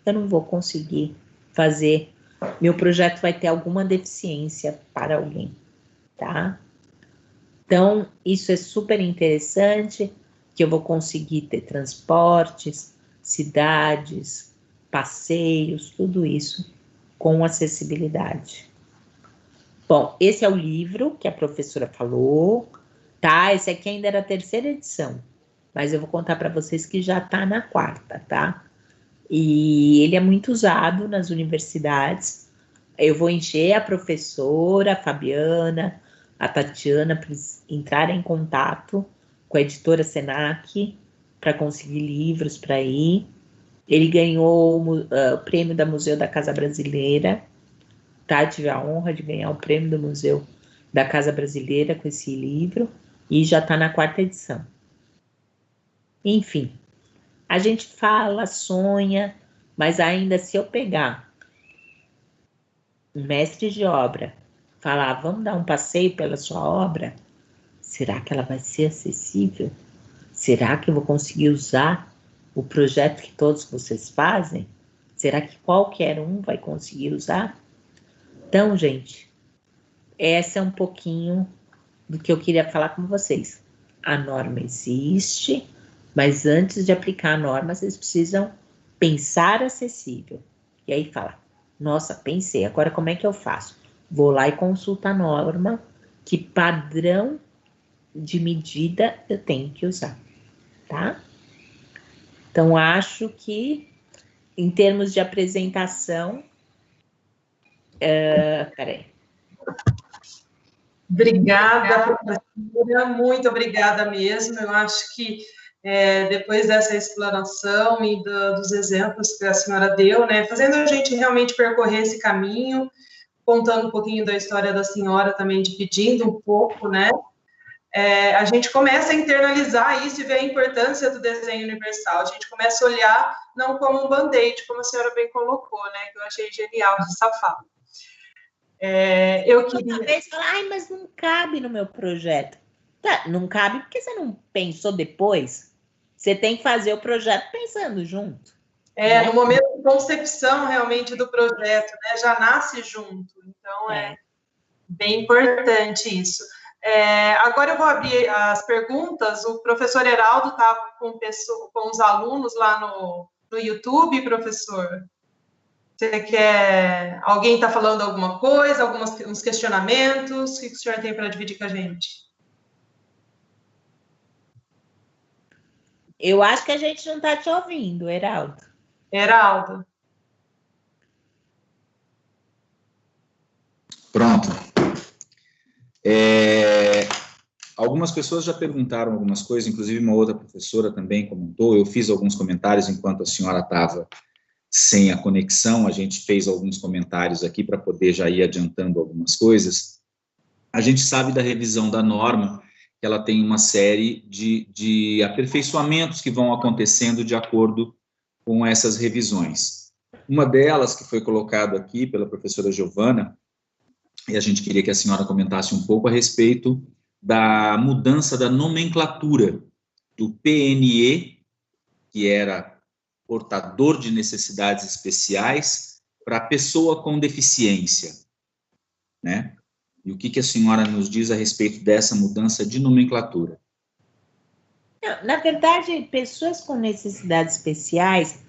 eu não vou conseguir fazer, meu projeto vai ter alguma deficiência para alguém, tá? Então, isso é super interessante, que eu vou conseguir ter transportes, cidades, passeios, tudo isso com acessibilidade. Bom, esse é o livro que a professora falou, tá? Esse aqui ainda era a 3ª edição, mas eu vou contar para vocês que já está na 4ª, tá? E ele é muito usado nas universidades. Eu vou encher a professora, a Fabiana, a Tatiana, para entrarem em contato com a editora Senac, para conseguir livros para ir. Ele ganhou o prêmio da Museu da Casa Brasileira, tá? Tive a honra de ganhar o prêmio do Museu da Casa Brasileira com esse livro, e já está na 4ª edição. Enfim, a gente fala, sonha, mas ainda se eu pegar um mestre de obra, falar, vamos dar um passeio pela sua obra, será que ela vai ser acessível? Será que eu vou conseguir usar o projeto que todos vocês fazem? Será que qualquer um vai conseguir usar? Então, gente, essa é um pouquinho do que eu queria falar com vocês. A norma existe, mas antes de aplicar a norma, vocês precisam pensar acessível. E aí fala, nossa, pensei, agora como é que eu faço? Vou lá e consulto a norma, que padrão de medida eu tenho que usar, tá? Então, acho que, em termos de apresentação, peraí. Obrigada, professora, muito obrigada mesmo. Eu acho que depois dessa explanação e dos exemplos que a senhora deu, né, fazendo a gente realmente percorrer esse caminho, contando um pouquinho da história da senhora também, dividindo um pouco, né, a gente começa a internalizar isso e ver a importância do desenho universal. A gente começa a olhar não como um band-aid, como a senhora bem colocou, né, que eu achei genial essa fala. Eu queria... Toda vez falar, ai, mas não cabe no meu projeto. Tá, não cabe porque você não pensou depois. Você tem que fazer o projeto pensando junto. Né? No momento de concepção, realmente, do projeto, né? Já nasce junto. Então, é bem importante isso. Agora eu vou abrir as perguntas. O professor Heraldo estava com os alunos lá no YouTube, professor. Você quer... Alguém está falando alguma coisa, uns questionamentos? O que o senhor tem para dividir com a gente? Eu acho que a gente não está te ouvindo, Heraldo. Heraldo. Pronto. Algumas pessoas já perguntaram algumas coisas, inclusive uma outra professora também comentou. Eu fiz alguns comentários enquanto a senhora estava sem a conexão, a gente fez alguns comentários aqui para poder já ir adiantando algumas coisas. A gente sabe da revisão da norma, que ela tem uma série de aperfeiçoamentos que vão acontecendo de acordo com essas revisões. Uma delas, que foi colocada aqui pela professora Giovana, e a gente queria que a senhora comentasse um pouco a respeito da mudança da nomenclatura do PNE, que era portador de necessidades especiais, para pessoa com deficiência, né? E o que a senhora nos diz a respeito dessa mudança de nomenclatura? Na verdade, pessoas com necessidades especiais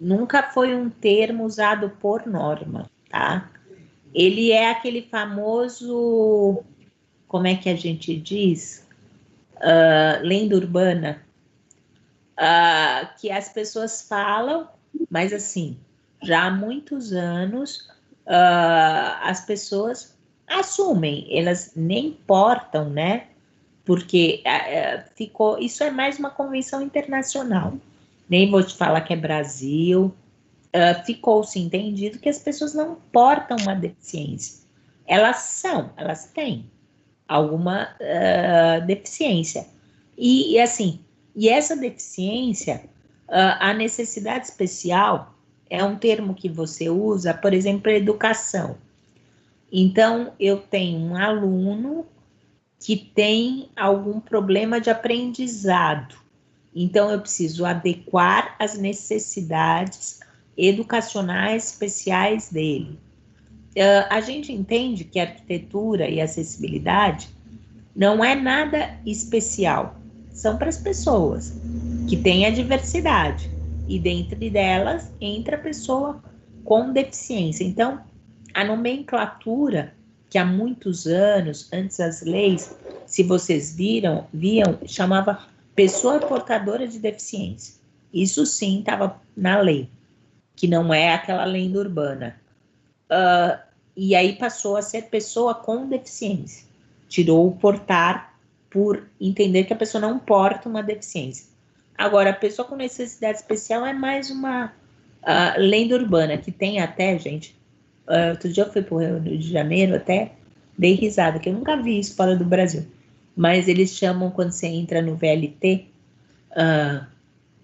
nunca foi um termo usado por norma, tá? Ele é aquele famoso, como é que a gente diz? Lenda urbana, que as pessoas falam, mas assim, já há muitos anos, as pessoas assumem, elas nem importam, né? Porque isso é mais uma convenção internacional. Nem vou te falar que é Brasil. Ficou-se entendido que as pessoas não portam uma deficiência. Elas têm alguma deficiência. E essa deficiência, a necessidade especial, é um termo que você usa, por exemplo, para educação. Então, eu tenho um aluno que tem algum problema de aprendizado. Então, eu preciso adequar as necessidades educacionais especiais dele. A gente entende que a arquitetura e a acessibilidade não é nada especial, são para as pessoas que têm a diversidade, e dentre delas entra a pessoa com deficiência. Então, a nomenclatura que há muitos anos, antes das leis, se vocês viam, chamava pessoa portadora de deficiência. Isso sim estava na lei, que não é aquela lenda urbana. E aí passou a ser pessoa com deficiência. Tirou o portar por entender que a pessoa não porta uma deficiência. Agora, a pessoa com necessidade especial é mais uma lenda urbana, que tem até, gente... outro dia eu fui para o Rio de Janeiro, até dei risada, que eu nunca vi isso fora do Brasil. Mas eles chamam, quando você entra no VLT,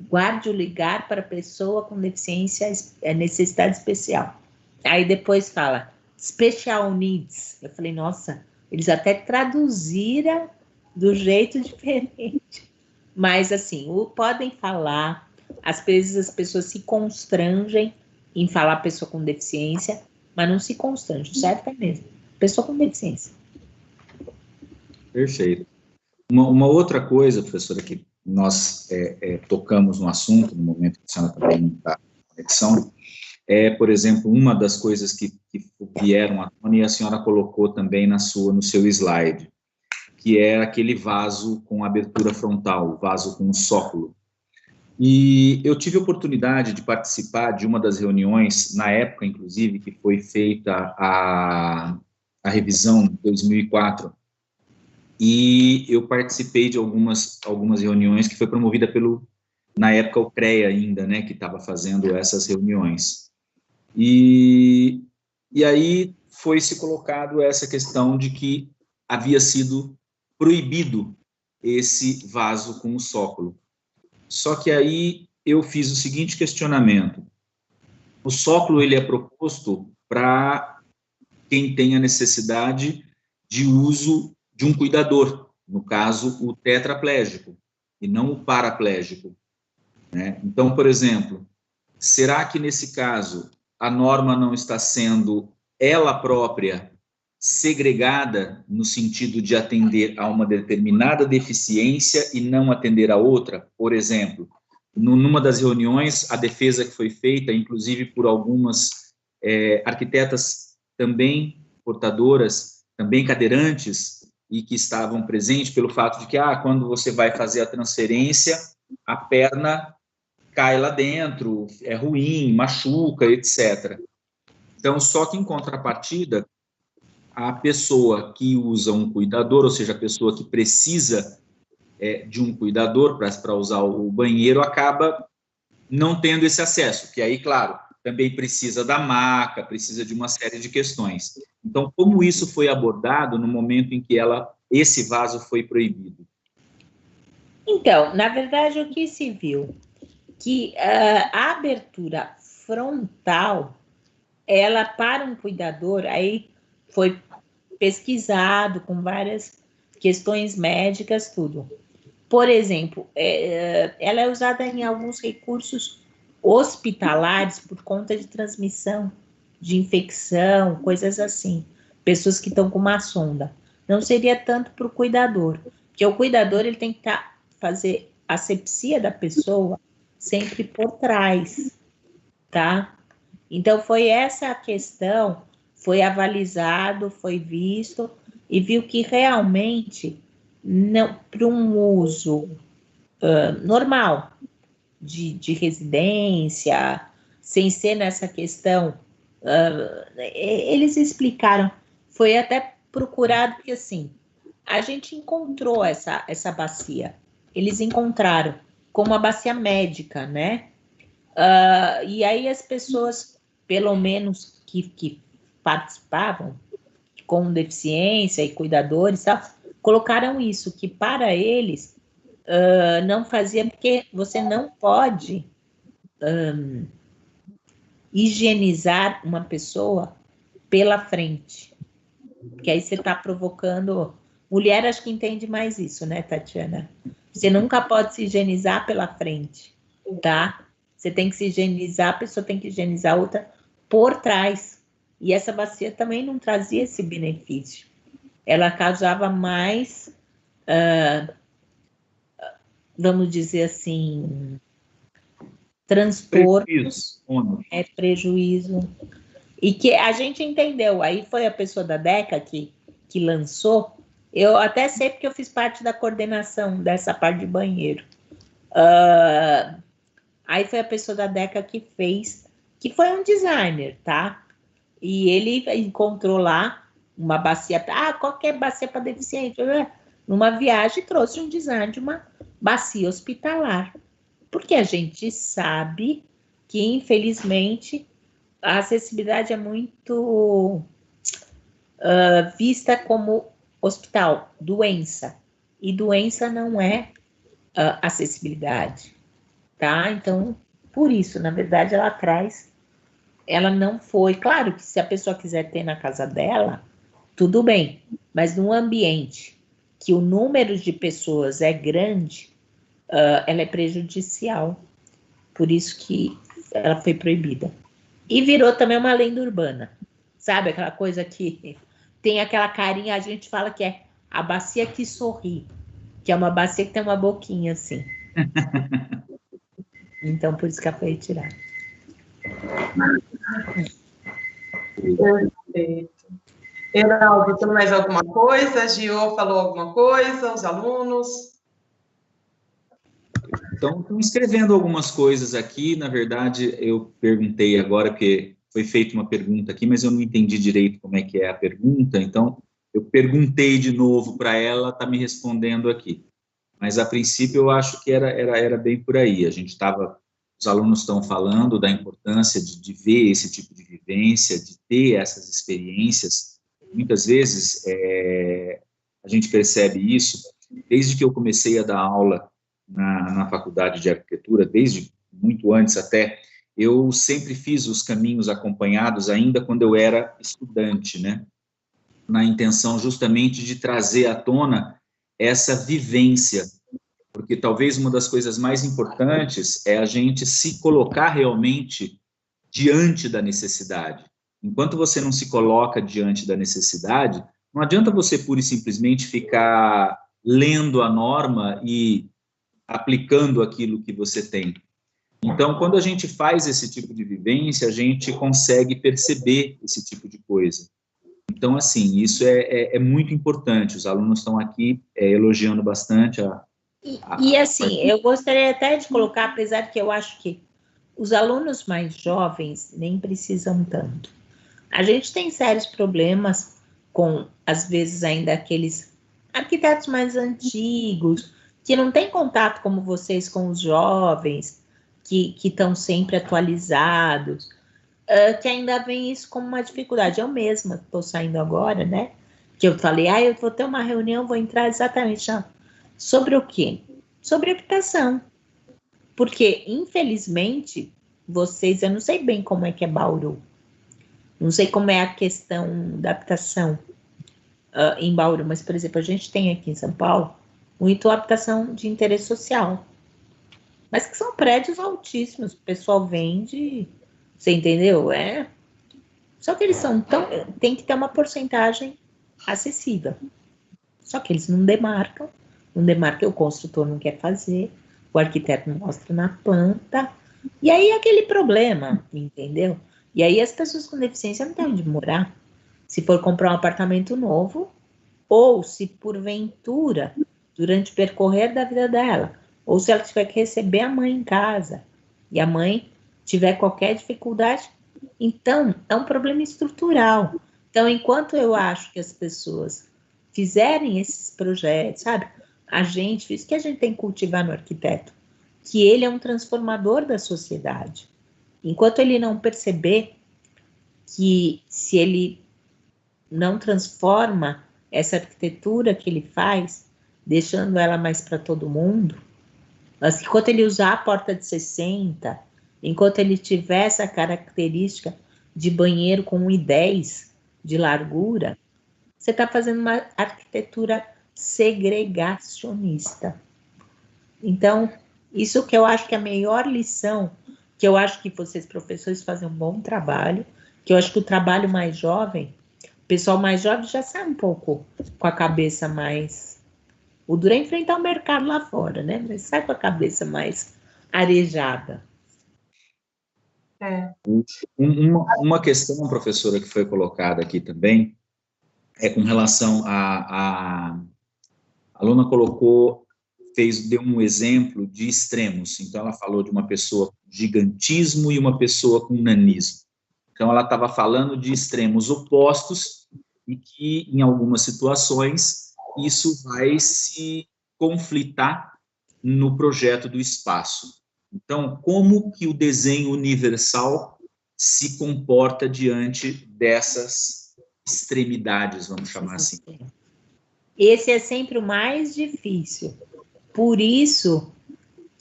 guarde o lugar para pessoa com deficiência, necessidade especial. Aí depois fala, special needs. Eu falei, nossa, eles até traduziram do jeito diferente. Mas assim, podem falar, às vezes as pessoas se constrangem em falar pessoa com deficiência, mas não se constrange, certo é mesmo. Pessoa com deficiência. Perfeito. Uma outra coisa, professora, que nós tocamos no assunto, no momento que a senhora também está na conexão, por exemplo, uma das coisas que vieram à tona e a senhora colocou também no seu slide, que é aquele vaso com abertura frontal, o vaso com sóculo. E eu tive a oportunidade de participar de uma das reuniões, na época, inclusive, que foi feita a revisão de 2004, e eu participei de algumas reuniões que foi promovida na época, o CREA ainda, né, que estava fazendo essas reuniões. E aí foi-se colocado essa questão de que havia sido proibido esse vaso com o sóculo. Só que aí eu fiz o seguinte questionamento. O sóculo, ele é proposto para quem tem a necessidade de uso de um cuidador, no caso, o tetraplégico, e não o paraplégico, né? Então, por exemplo, será que nesse caso a norma não está sendo ela própria segregada no sentido de atender a uma determinada deficiência e não atender a outra? Por exemplo, numa das reuniões, a defesa que foi feita, inclusive por algumas arquitetas também portadoras, também cadeirantes, e que estavam presentes pelo fato de que, quando você vai fazer a transferência, a perna cai lá dentro, é ruim, machuca, etc. Então, só que em contrapartida, a pessoa que usa um cuidador, ou seja, a pessoa que precisa de um cuidador para usar o banheiro, acaba não tendo esse acesso, que aí, claro, também precisa da maca, precisa de uma série de questões. Então, como isso foi abordado no momento em que esse vaso foi proibido? Então, na verdade, o que se viu? Que a abertura frontal, ela para um cuidador, aí foi pesquisado com várias questões médicas, tudo. Por exemplo, ela é usada em alguns recursos hospitalares por conta de transmissão de infecção, coisas assim. Pessoas que estão com uma sonda. Não seria tanto para o cuidador, porque o cuidador ele tem que fazer a asepsia da pessoa sempre por trás, tá? Então, foi essa a questão, foi avalizado, foi visto, e viu que realmente, não, para um uso normal, de residência, sem ser nessa questão, eles explicaram, foi até procurado, porque assim, a gente encontrou essa bacia, eles encontraram como uma bacia médica, né? E aí as pessoas, pelo menos que participavam, com deficiência e cuidadores, tal, colocaram isso, que para eles não fazia, porque você não pode higienizar uma pessoa pela frente, porque aí você está provocando... Mulher acho que entende mais isso, né, Tatiana? Você nunca pode se higienizar pela frente, tá? Você tem que se higienizar, a pessoa tem que higienizar a outra por trás. E essa bacia também não trazia esse benefício. Ela causava mais, vamos dizer assim, transtorno, prejuízo. E que a gente entendeu. Aí foi a pessoa da DECA que lançou. Eu até sei porque eu fiz parte da coordenação dessa parte de banheiro. Aí foi a pessoa da DECA que fez, que foi um designer, tá? E ele encontrou lá uma bacia, qualquer bacia para deficiente. Numa viagem trouxe um design de uma bacia hospitalar. Porque a gente sabe que, infelizmente, a acessibilidade é muito vista como hospital, doença. E doença não é acessibilidade, tá? Então, por isso, na verdade, ela não foi... Claro que se a pessoa quiser ter na casa dela, tudo bem. Mas num ambiente que o número de pessoas é grande, ela é prejudicial. Por isso que ela foi proibida. E virou também uma lenda urbana. Sabe aquela coisa que tem aquela carinha, a gente fala que é a bacia que sorri, que é uma bacia que tem uma boquinha assim. Então, por isso que ela foi retirada. Perfeito. Heraldo, tem mais alguma coisa? A Gio falou alguma coisa? Os alunos? Então, estão escrevendo algumas coisas aqui. Na verdade, eu perguntei agora, porque foi feita uma pergunta aqui, mas eu não entendi direito como é que é a pergunta, então eu perguntei de novo para ela, está me respondendo aqui. Mas, a princípio, eu acho que era bem por aí. Os alunos estão falando da importância de ver esse tipo de vivência, de ter essas experiências. Muitas vezes, a gente percebe isso, desde que eu comecei a dar aula na faculdade de arquitetura, desde muito antes até, eu sempre fiz os caminhos acompanhados, ainda quando eu era estudante, né? Na intenção justamente de trazer à tona essa vivência, porque talvez uma das coisas mais importantes é a gente se colocar realmente diante da necessidade. Enquanto você não se coloca diante da necessidade, não adianta você pura e simplesmente ficar lendo a norma e aplicando aquilo que você tem. Então, quando a gente faz esse tipo de vivência, a gente consegue perceber esse tipo de coisa. Então, assim, isso é muito importante. Os alunos estão aqui elogiando bastante E assim, eu gostaria até de colocar, apesar de que eu acho que os alunos mais jovens nem precisam tanto. A gente tem sérios problemas com, às vezes, ainda aqueles arquitetos mais antigos, que não têm contato como vocês com os jovens, que estão sempre atualizados, que ainda veem isso como uma dificuldade. Eu mesma estou saindo agora, né? Que eu falei, eu vou ter uma reunião, vou entrar exatamente sobre o quê? Sobre habitação. Porque, infelizmente, vocês, eu não sei bem como é que é Bauru, não sei como é a questão da habitação, em Bauru, mas, por exemplo, a gente tem aqui em São Paulo muito habitação de interesse social, mas que são prédios altíssimos, o pessoal vende, você entendeu? Só que eles tem que ter uma porcentagem acessível. Só que eles não demarcam, o construtor não quer fazer, o arquiteto não mostra na planta, e aí é aquele problema, entendeu? E aí as pessoas com deficiência não têm onde morar. Se for comprar um apartamento novo, ou se porventura, durante o percorrer da vida dela, ou se ela tiver que receber a mãe em casa, e a mãe tiver qualquer dificuldade, então é um problema estrutural. Então, enquanto eu acho que as pessoas fizerem esses projetos, sabe? Isso que a gente tem que cultivar no arquiteto, que ele é um transformador da sociedade. Enquanto ele não perceber que se ele não transforma essa arquitetura que ele faz, deixando ela mais para todo mundo, mas enquanto ele usar a porta de 60, enquanto ele tiver essa característica de banheiro com 1,10 de largura, você está fazendo uma arquitetura segregacionista. Então, isso que eu acho que é a melhor lição, que eu acho que vocês, professores, fazem um bom trabalho, que eu acho que o trabalho mais jovem, o pessoal mais jovem já sai um pouco com a cabeça mais... O duro é enfrentar o mercado lá fora, né? Mas sai com a cabeça mais arejada. Uma questão, professora, que foi colocada aqui também, é com relação a aluna deu um exemplo de extremos. Então, ela falou de uma pessoa com gigantismo e uma pessoa com nanismo. Então, ela estava falando de extremos opostos e que, em algumas situações, isso vai se conflitar no projeto do espaço. Então, como que o desenho universal se comporta diante dessas extremidades, vamos chamar assim? Esse é sempre o mais difícil. Por isso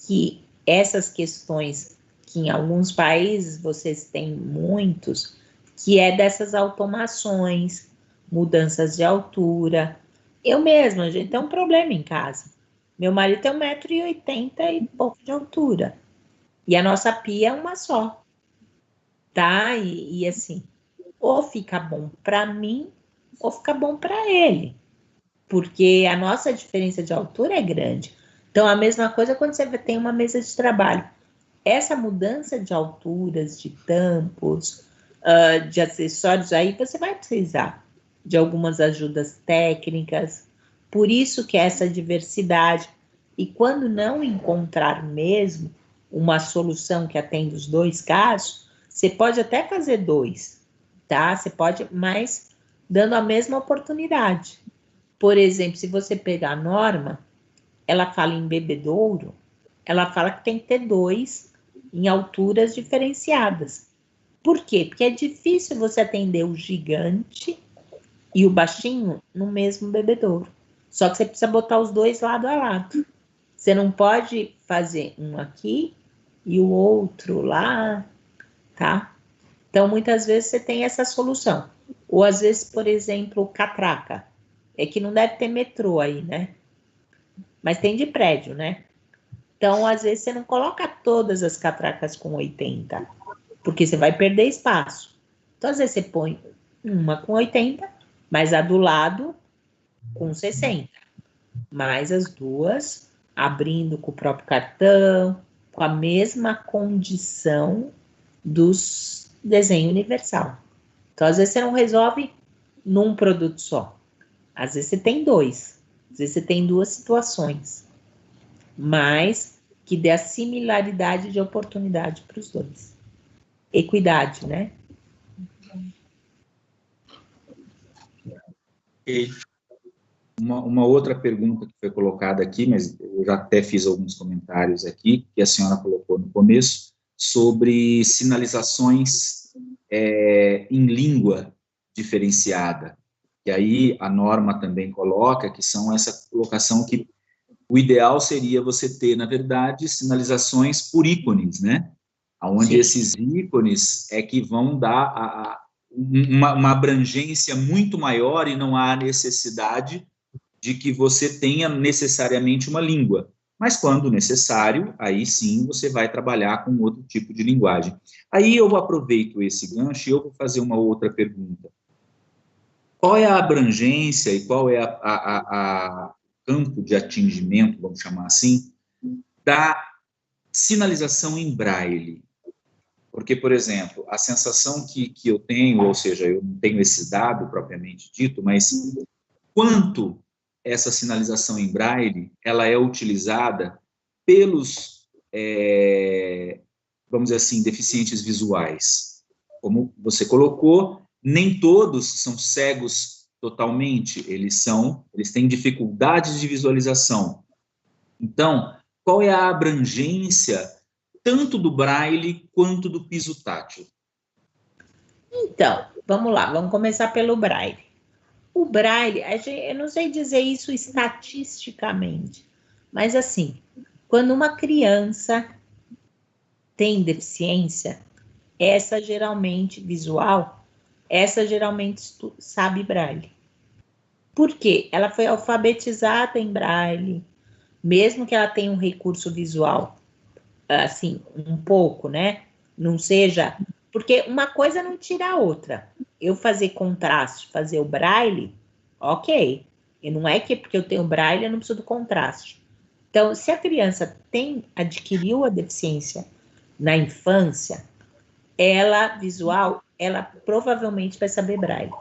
que essas questões, que em alguns países vocês têm muitos, que é dessas automações, mudanças de altura. Eu mesma, gente, tem um problema em casa. Meu marido tem 1,80 m e pouco de altura. E a nossa pia é uma só. Tá? E assim, ou fica bom para mim, ou fica bom para ele. Porque a nossa diferença de altura é grande. Então, a mesma coisa quando você tem uma mesa de trabalho. Essa mudança de alturas, de tampos, de acessórios, aí você vai precisar de algumas ajudas técnicas. Por isso que essa diversidade. E quando não encontrar mesmo uma solução que atenda os dois casos, você pode até fazer 2, tá? Você pode, mas dando a mesma oportunidade. Por exemplo, se você pegar a norma, ela fala em bebedouro, ela fala que tem que ter 2 em alturas diferenciadas. Por quê? Porque é difícil você atender o gigante e o baixinho no mesmo bebedouro. Só que você precisa botar os 2 lado a lado. Você não pode fazer um aqui e o outro lá, tá? Então, muitas vezes você tem essa solução. Ou, às vezes, por exemplo, catraca. É que não deve ter metrô aí, né? Mas tem de prédio, né? Então, às vezes, você não coloca todas as catracas com 80, porque você vai perder espaço. Então, às vezes, você põe uma com 80, mas a do lado com 60. Mais as duas, abrindo com o próprio cartão, com a mesma condição dos desenho universal. Então, às vezes, você não resolve num produto só. Às vezes, você tem 2. Às vezes, você tem 2 situações. Mas que dê a similaridade de oportunidade para os 2. Equidade, né? E uma outra pergunta que foi colocada aqui, mas eu já até fiz alguns comentários aqui, que a senhora colocou no começo, sobre sinalizações em língua diferenciada. E aí a norma também coloca que são essa colocação que o ideal seria você ter, na verdade, sinalizações por ícones, né? Onde esses ícones é que vão dar uma abrangência muito maior e não há necessidade de que você tenha necessariamente uma língua. Mas, quando necessário, aí sim você vai trabalhar com outro tipo de linguagem. Aí eu aproveito esse gancho e eu vou fazer uma outra pergunta. Qual é a abrangência e qual é a campo de atingimento, vamos chamar assim, da sinalização em braille? Porque, por exemplo, a sensação que eu tenho, ou seja, eu não tenho esse dado propriamente dito, mas quanto essa sinalização em braille ela é utilizada pelos, vamos dizer assim, deficientes visuais. Como você colocou, nem todos são cegos totalmente, eles têm dificuldades de visualização. Então, qual é a abrangência tanto do braille quanto do piso tátil? Então, vamos lá, vamos começar pelo braille. O braille, eu não sei dizer isso estatisticamente, mas assim, quando uma criança tem deficiência, essa geralmente visual, essa geralmente sabe braille. Por quê? Ela foi alfabetizada em braille, mesmo que ela tenha um recurso visual, assim, um pouco, né? Não seja... Porque uma coisa não tira a outra. Eu fazer contraste, fazer o braille, ok. E não é que porque eu tenho braille eu não preciso do contraste. Então, se a criança adquiriu a deficiência na infância, ela, visual, ela provavelmente vai saber braille.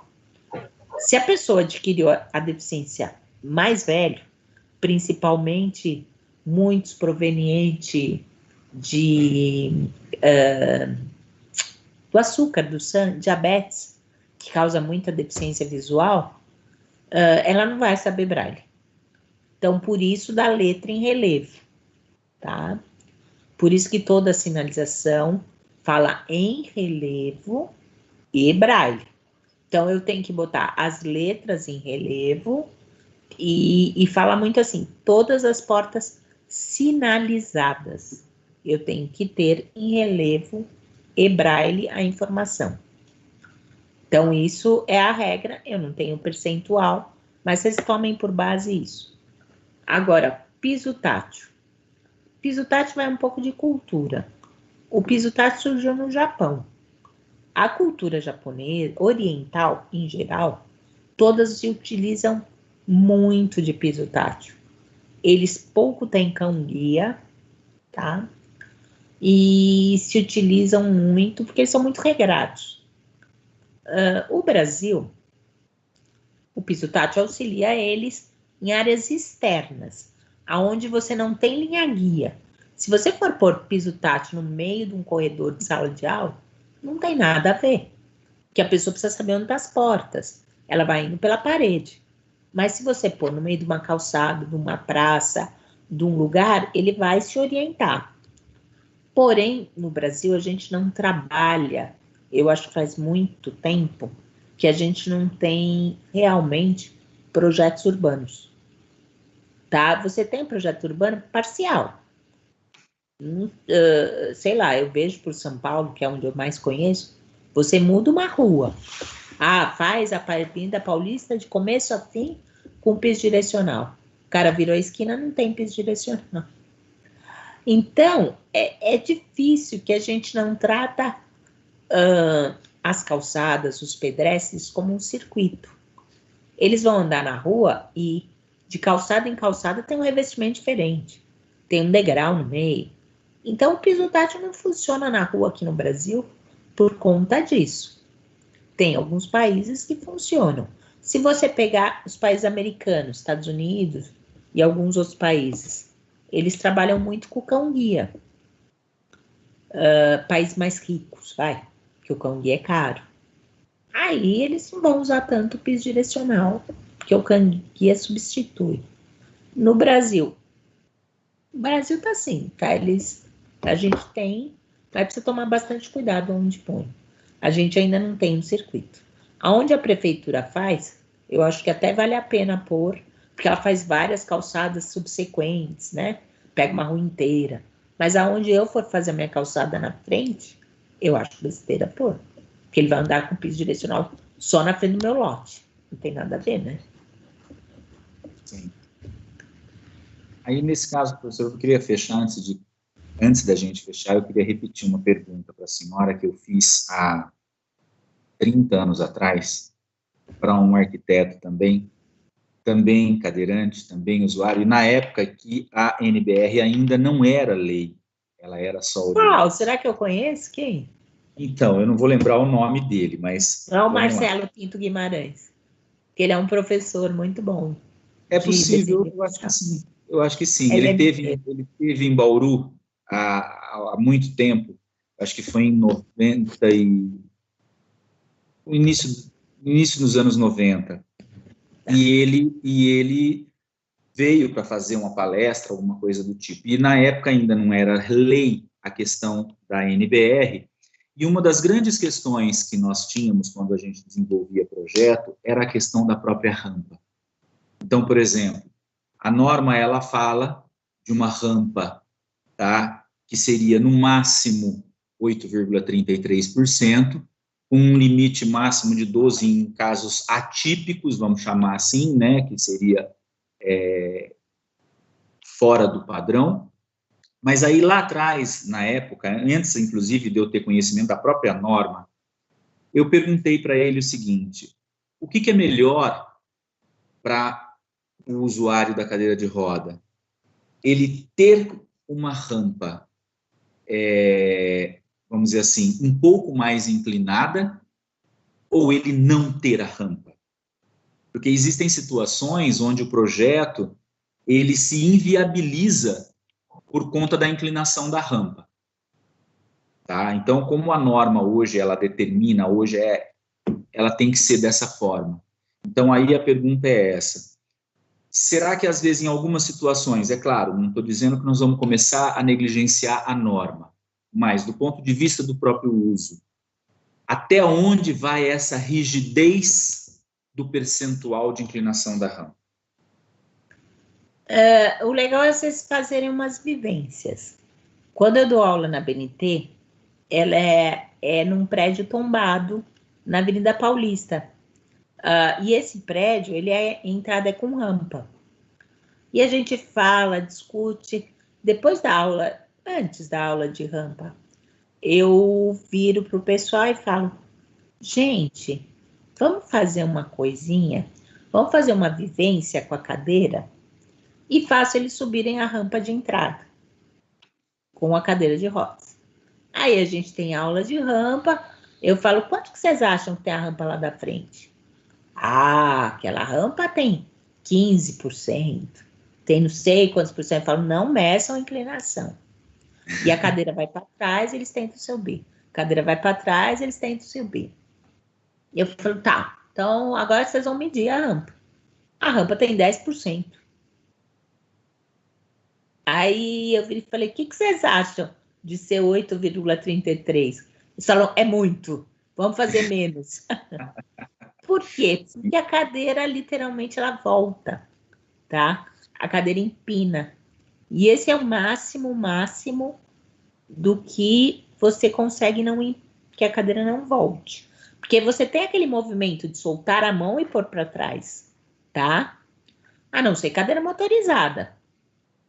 Se a pessoa adquiriu a deficiência mais velho, principalmente muitos provenientes do açúcar, do sangue, diabetes, que causa muita deficiência visual, ela não vai saber braille. Então, por isso, da letra em relevo, tá? Por isso que toda a sinalização fala em relevo e braille. Então, eu tenho que botar as letras em relevo e fala muito assim, todas as portas sinalizadas. Eu tenho que ter em relevo e braille a informação. Então, isso é a regra, eu não tenho percentual, mas vocês tomem por base isso. Agora, piso tátil. Piso tátil vai um pouco de cultura. O piso tátil surgiu no Japão. A cultura japonesa, oriental em geral, todas se utilizam muito de piso tátil. Eles pouco têm cão-guia, tá? E se utilizam muito, porque eles são muito regrados. O Brasil, o piso tátil auxilia eles em áreas externas, aonde você não tem linha-guia. Se você for pôr piso tátil no meio de um corredor de sala de aula, não tem nada a ver, porque a pessoa precisa saber onde estão as portas, ela vai indo pela parede. Mas se você pôr no meio de uma calçada, de uma praça, de um lugar, ele vai se orientar. Porém, no Brasil, a gente não trabalha, eu acho que faz muito tempo, que a gente não tem realmente projetos urbanos. Tá? Você tem projeto urbano parcial. Sei lá, eu vejo por São Paulo, que é onde eu mais conheço, você muda uma rua. Faz a Avenida Paulista de começo a fim com piso direcional. O cara virou a esquina, não tem piso direcional. Então, é difícil que a gente não trata as calçadas, os pedestres, como um circuito. Eles vão andar na rua e de calçada em calçada tem um revestimento diferente. Tem um degrau no meio. Então, o piso tátil não funciona na rua aqui no Brasil por conta disso. Tem alguns países que funcionam. Se você pegar os países americanos, Estados Unidos e alguns outros países, eles trabalham muito com o cão-guia. Países mais ricos, que o cão-guia é caro. Aí eles não vão usar tanto o piso direcional, porque o cão-guia substitui. No Brasil, o Brasil tá assim, tá? A gente tem, mas precisa tomar bastante cuidado onde põe. A gente ainda não tem um circuito. Aonde a prefeitura faz, eu acho que até vale a pena pôr, porque ela faz várias calçadas subsequentes, né? Pega uma rua inteira. Mas aonde eu for fazer a minha calçada na frente, eu acho besteira pôr. Porque ele vai andar com piso direcional só na frente do meu lote. Não tem nada a ver, né? Sim. Aí, nesse caso, professor, eu queria fechar, antes da gente fechar, eu queria repetir uma pergunta para a senhora que eu fiz há 30 anos atrás, para um arquiteto também cadeirante, também usuário, e na época que a NBR ainda não era lei, ela era só orientação. Qual? Será que eu conheço? Quem? Então, eu não vou lembrar o nome dele, mas... Não é o Marcelo Pinto Guimarães, que ele é um professor muito bom. É possível, eu acho que sim. Eu acho que sim. Ele teve em Bauru há muito tempo, acho que foi em 90 e... o início dos anos 90. E ele veio para fazer uma palestra, alguma coisa do tipo. E na época ainda não era lei a questão da NBR, e uma das grandes questões que nós tínhamos quando a gente desenvolvia projeto era a questão da própria rampa. Então, por exemplo, a norma ela fala de uma rampa, tá, que seria no máximo 8,33%, com um limite máximo de 12 em casos atípicos, vamos chamar assim, né, que seria fora do padrão. Mas aí lá atrás, na época, antes inclusive de eu ter conhecimento da própria norma, eu perguntei para ele o seguinte: o que é melhor para o usuário da cadeira de roda? Ele ter uma rampa, vamos dizer assim, um pouco mais inclinada, ou ele não ter a rampa? Porque existem situações onde o projeto ele se inviabiliza por conta da inclinação da rampa. Tá? Então, como a norma hoje, ela determina, ela tem que ser dessa forma. Então, aí a pergunta é essa. Será que, às vezes, em algumas situações, é claro, não estou dizendo que nós vamos começar a negligenciar a norma, mas, do ponto de vista do próprio uso, até onde vai essa rigidez do percentual de inclinação da rampa? O legal é vocês fazerem umas vivências. Quando eu dou aula na BNT, ela é num prédio tombado na Avenida Paulista. E esse prédio, a entrada é com rampa. E a gente fala, discute. Depois da aula, antes da aula de rampa, eu viro para o pessoal e falo: gente, vamos fazer uma coisinha? Vamos fazer uma vivência com a cadeira? E faço eles subirem a rampa de entrada com a cadeira de rodas. Aí a gente tem aula de rampa, eu falo: quanto que vocês acham que tem a rampa lá da frente? Aquela rampa tem 15%, tem não sei quantos por cento. Eu falo: não meçam a inclinação. E a cadeira vai para trás, eles tentam subir. A cadeira vai para trás, eles tentam subir. E eu falo: tá, então agora vocês vão medir a rampa. A rampa tem 10%. Aí eu falei: o que vocês acham de ser 8,33? Eles falam: é muito, vamos fazer menos. Por quê? Porque a cadeira, literalmente, ela volta, tá? A cadeira empina. E esse é o máximo do que você consegue que a cadeira não volte. Porque você tem aquele movimento de soltar a mão e pôr para trás, tá? A não ser cadeira motorizada.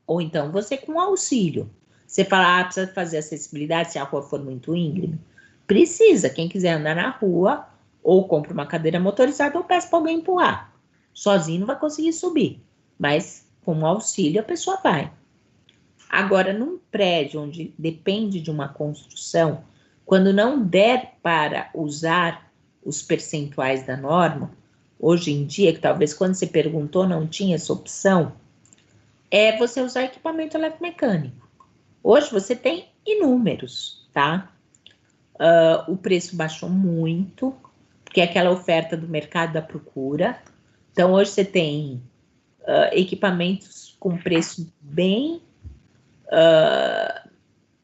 Ou então você com auxílio. Você fala: precisa fazer acessibilidade se a rua for muito íngreme? Precisa. Quem quiser andar na rua, ou compra uma cadeira motorizada ou peça para alguém empurrar. Sozinho não vai conseguir subir, mas com auxílio a pessoa vai. Agora, num prédio onde depende de uma construção, quando não der para usar os percentuais da norma, hoje em dia, que talvez quando você perguntou não tinha essa opção, é você usar equipamento eletromecânico. Hoje você tem inúmeros, tá? O preço baixou muito, porque é aquela oferta do mercado da procura. Então, hoje você tem equipamentos com preço bem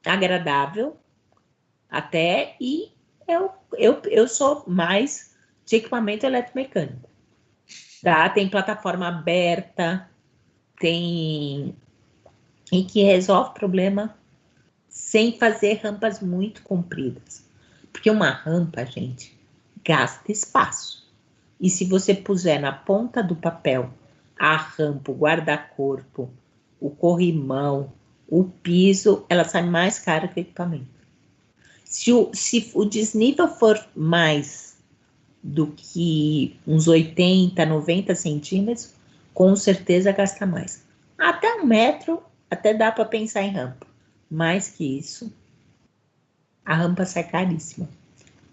agradável até, e eu sou mais de equipamento eletromecânico. Tá? Tem plataforma aberta, e que resolve o problema sem fazer rampas muito compridas. Porque uma rampa, gente, gasta espaço. E se você puser na ponta do papel a rampa, o guarda-corpo, o corrimão, o piso, ela sai mais cara que o equipamento. Se o desnível for mais do que uns 80, 90 centímetros, com certeza gasta mais. Até 1 metro, até dá para pensar em rampa. Mais que isso, a rampa sai caríssima.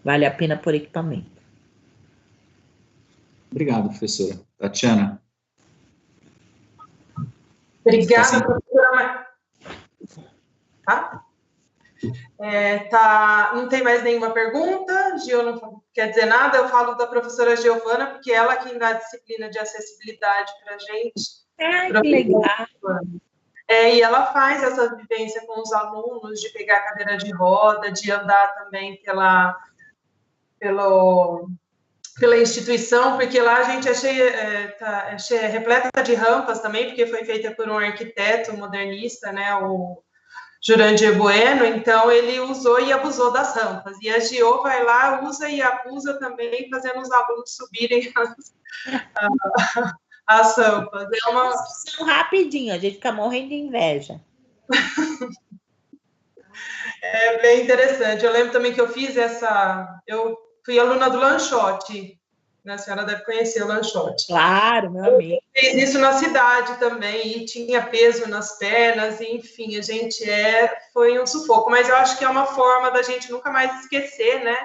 Vale a pena por equipamento. Obrigado, professora. Tatiana. Obrigada, professora. Não tem mais nenhuma pergunta? Gil não quer dizer nada? Eu falo da professora Giovana, porque ela que dá a disciplina de acessibilidade para a gente. Ai, que legal. E ela faz essa vivência com os alunos, de pegar a cadeira de roda, de andar também pela instituição, porque lá a gente é repleta de rampas também, porque foi feita por um arquiteto modernista, né, o Jurandir Bueno, então ele usou e abusou das rampas. E a Gio vai lá, usa e abusa também, fazendo os alunos subirem as rampas. Rapidinho, a gente fica morrendo de inveja. É bem interessante. Eu lembro também que eu fiz eu fui aluna do Lanchotte, né? A senhora deve conhecer o Lanchotte. Claro, meu amigo. Eu fiz isso na cidade também, e tinha peso nas pernas, e, enfim, foi um sufoco. Mas eu acho que é uma forma da gente nunca mais esquecer, né,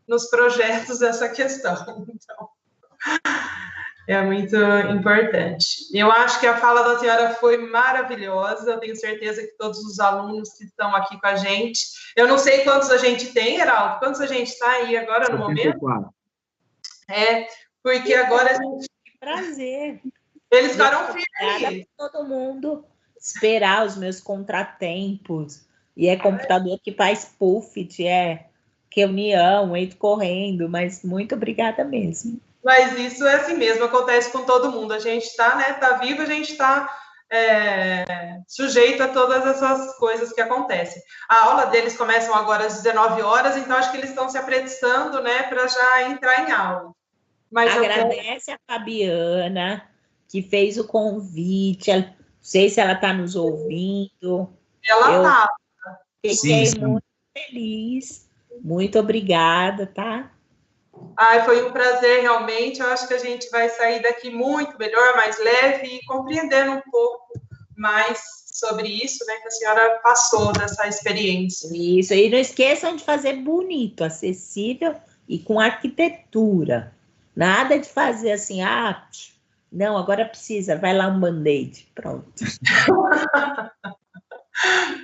nos projetos essa questão. Então, é muito importante. Eu acho que a fala da senhora foi maravilhosa, eu tenho certeza que todos os alunos que estão aqui com a gente, eu não sei quantos a gente tem, Heraldo, quantos a gente está aí agora no momento? Porque agora a gente... Prazer. Eles ficaram firmes aí. Todo mundo esperar os meus contratempos, e é computador que faz puff, reunião, entro correndo, mas muito obrigada mesmo. Mas isso é assim mesmo, acontece com todo mundo. A gente está, né, tá vivo, a gente está sujeito a todas essas coisas que acontecem. A aula deles começam agora às 19 horas, então acho que eles estão se apressando, né, para já entrar em aula. Mas agradece a Fabiana, que fez o convite. Não sei se ela está nos ouvindo. Ela está. Fiquei muito feliz. Muito obrigada, tá? Foi um prazer, realmente. Eu acho que a gente vai sair daqui muito melhor, mais leve e compreendendo um pouco mais sobre isso, né, que a senhora passou dessa experiência. Isso, e não esqueçam de fazer bonito, acessível e com arquitetura. Nada de fazer assim, não, agora precisa, vai lá um band-aid, pronto.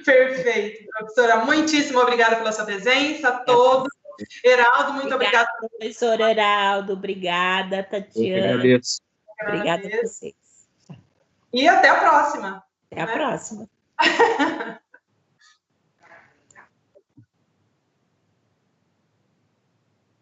Perfeito, professora, muitíssimo obrigada pela sua presença, a todos. Heraldo, muito obrigada. Professor Heraldo, obrigada, Tatiana. Eu agradeço. Obrigada a vocês. E até a próxima. Até a próxima.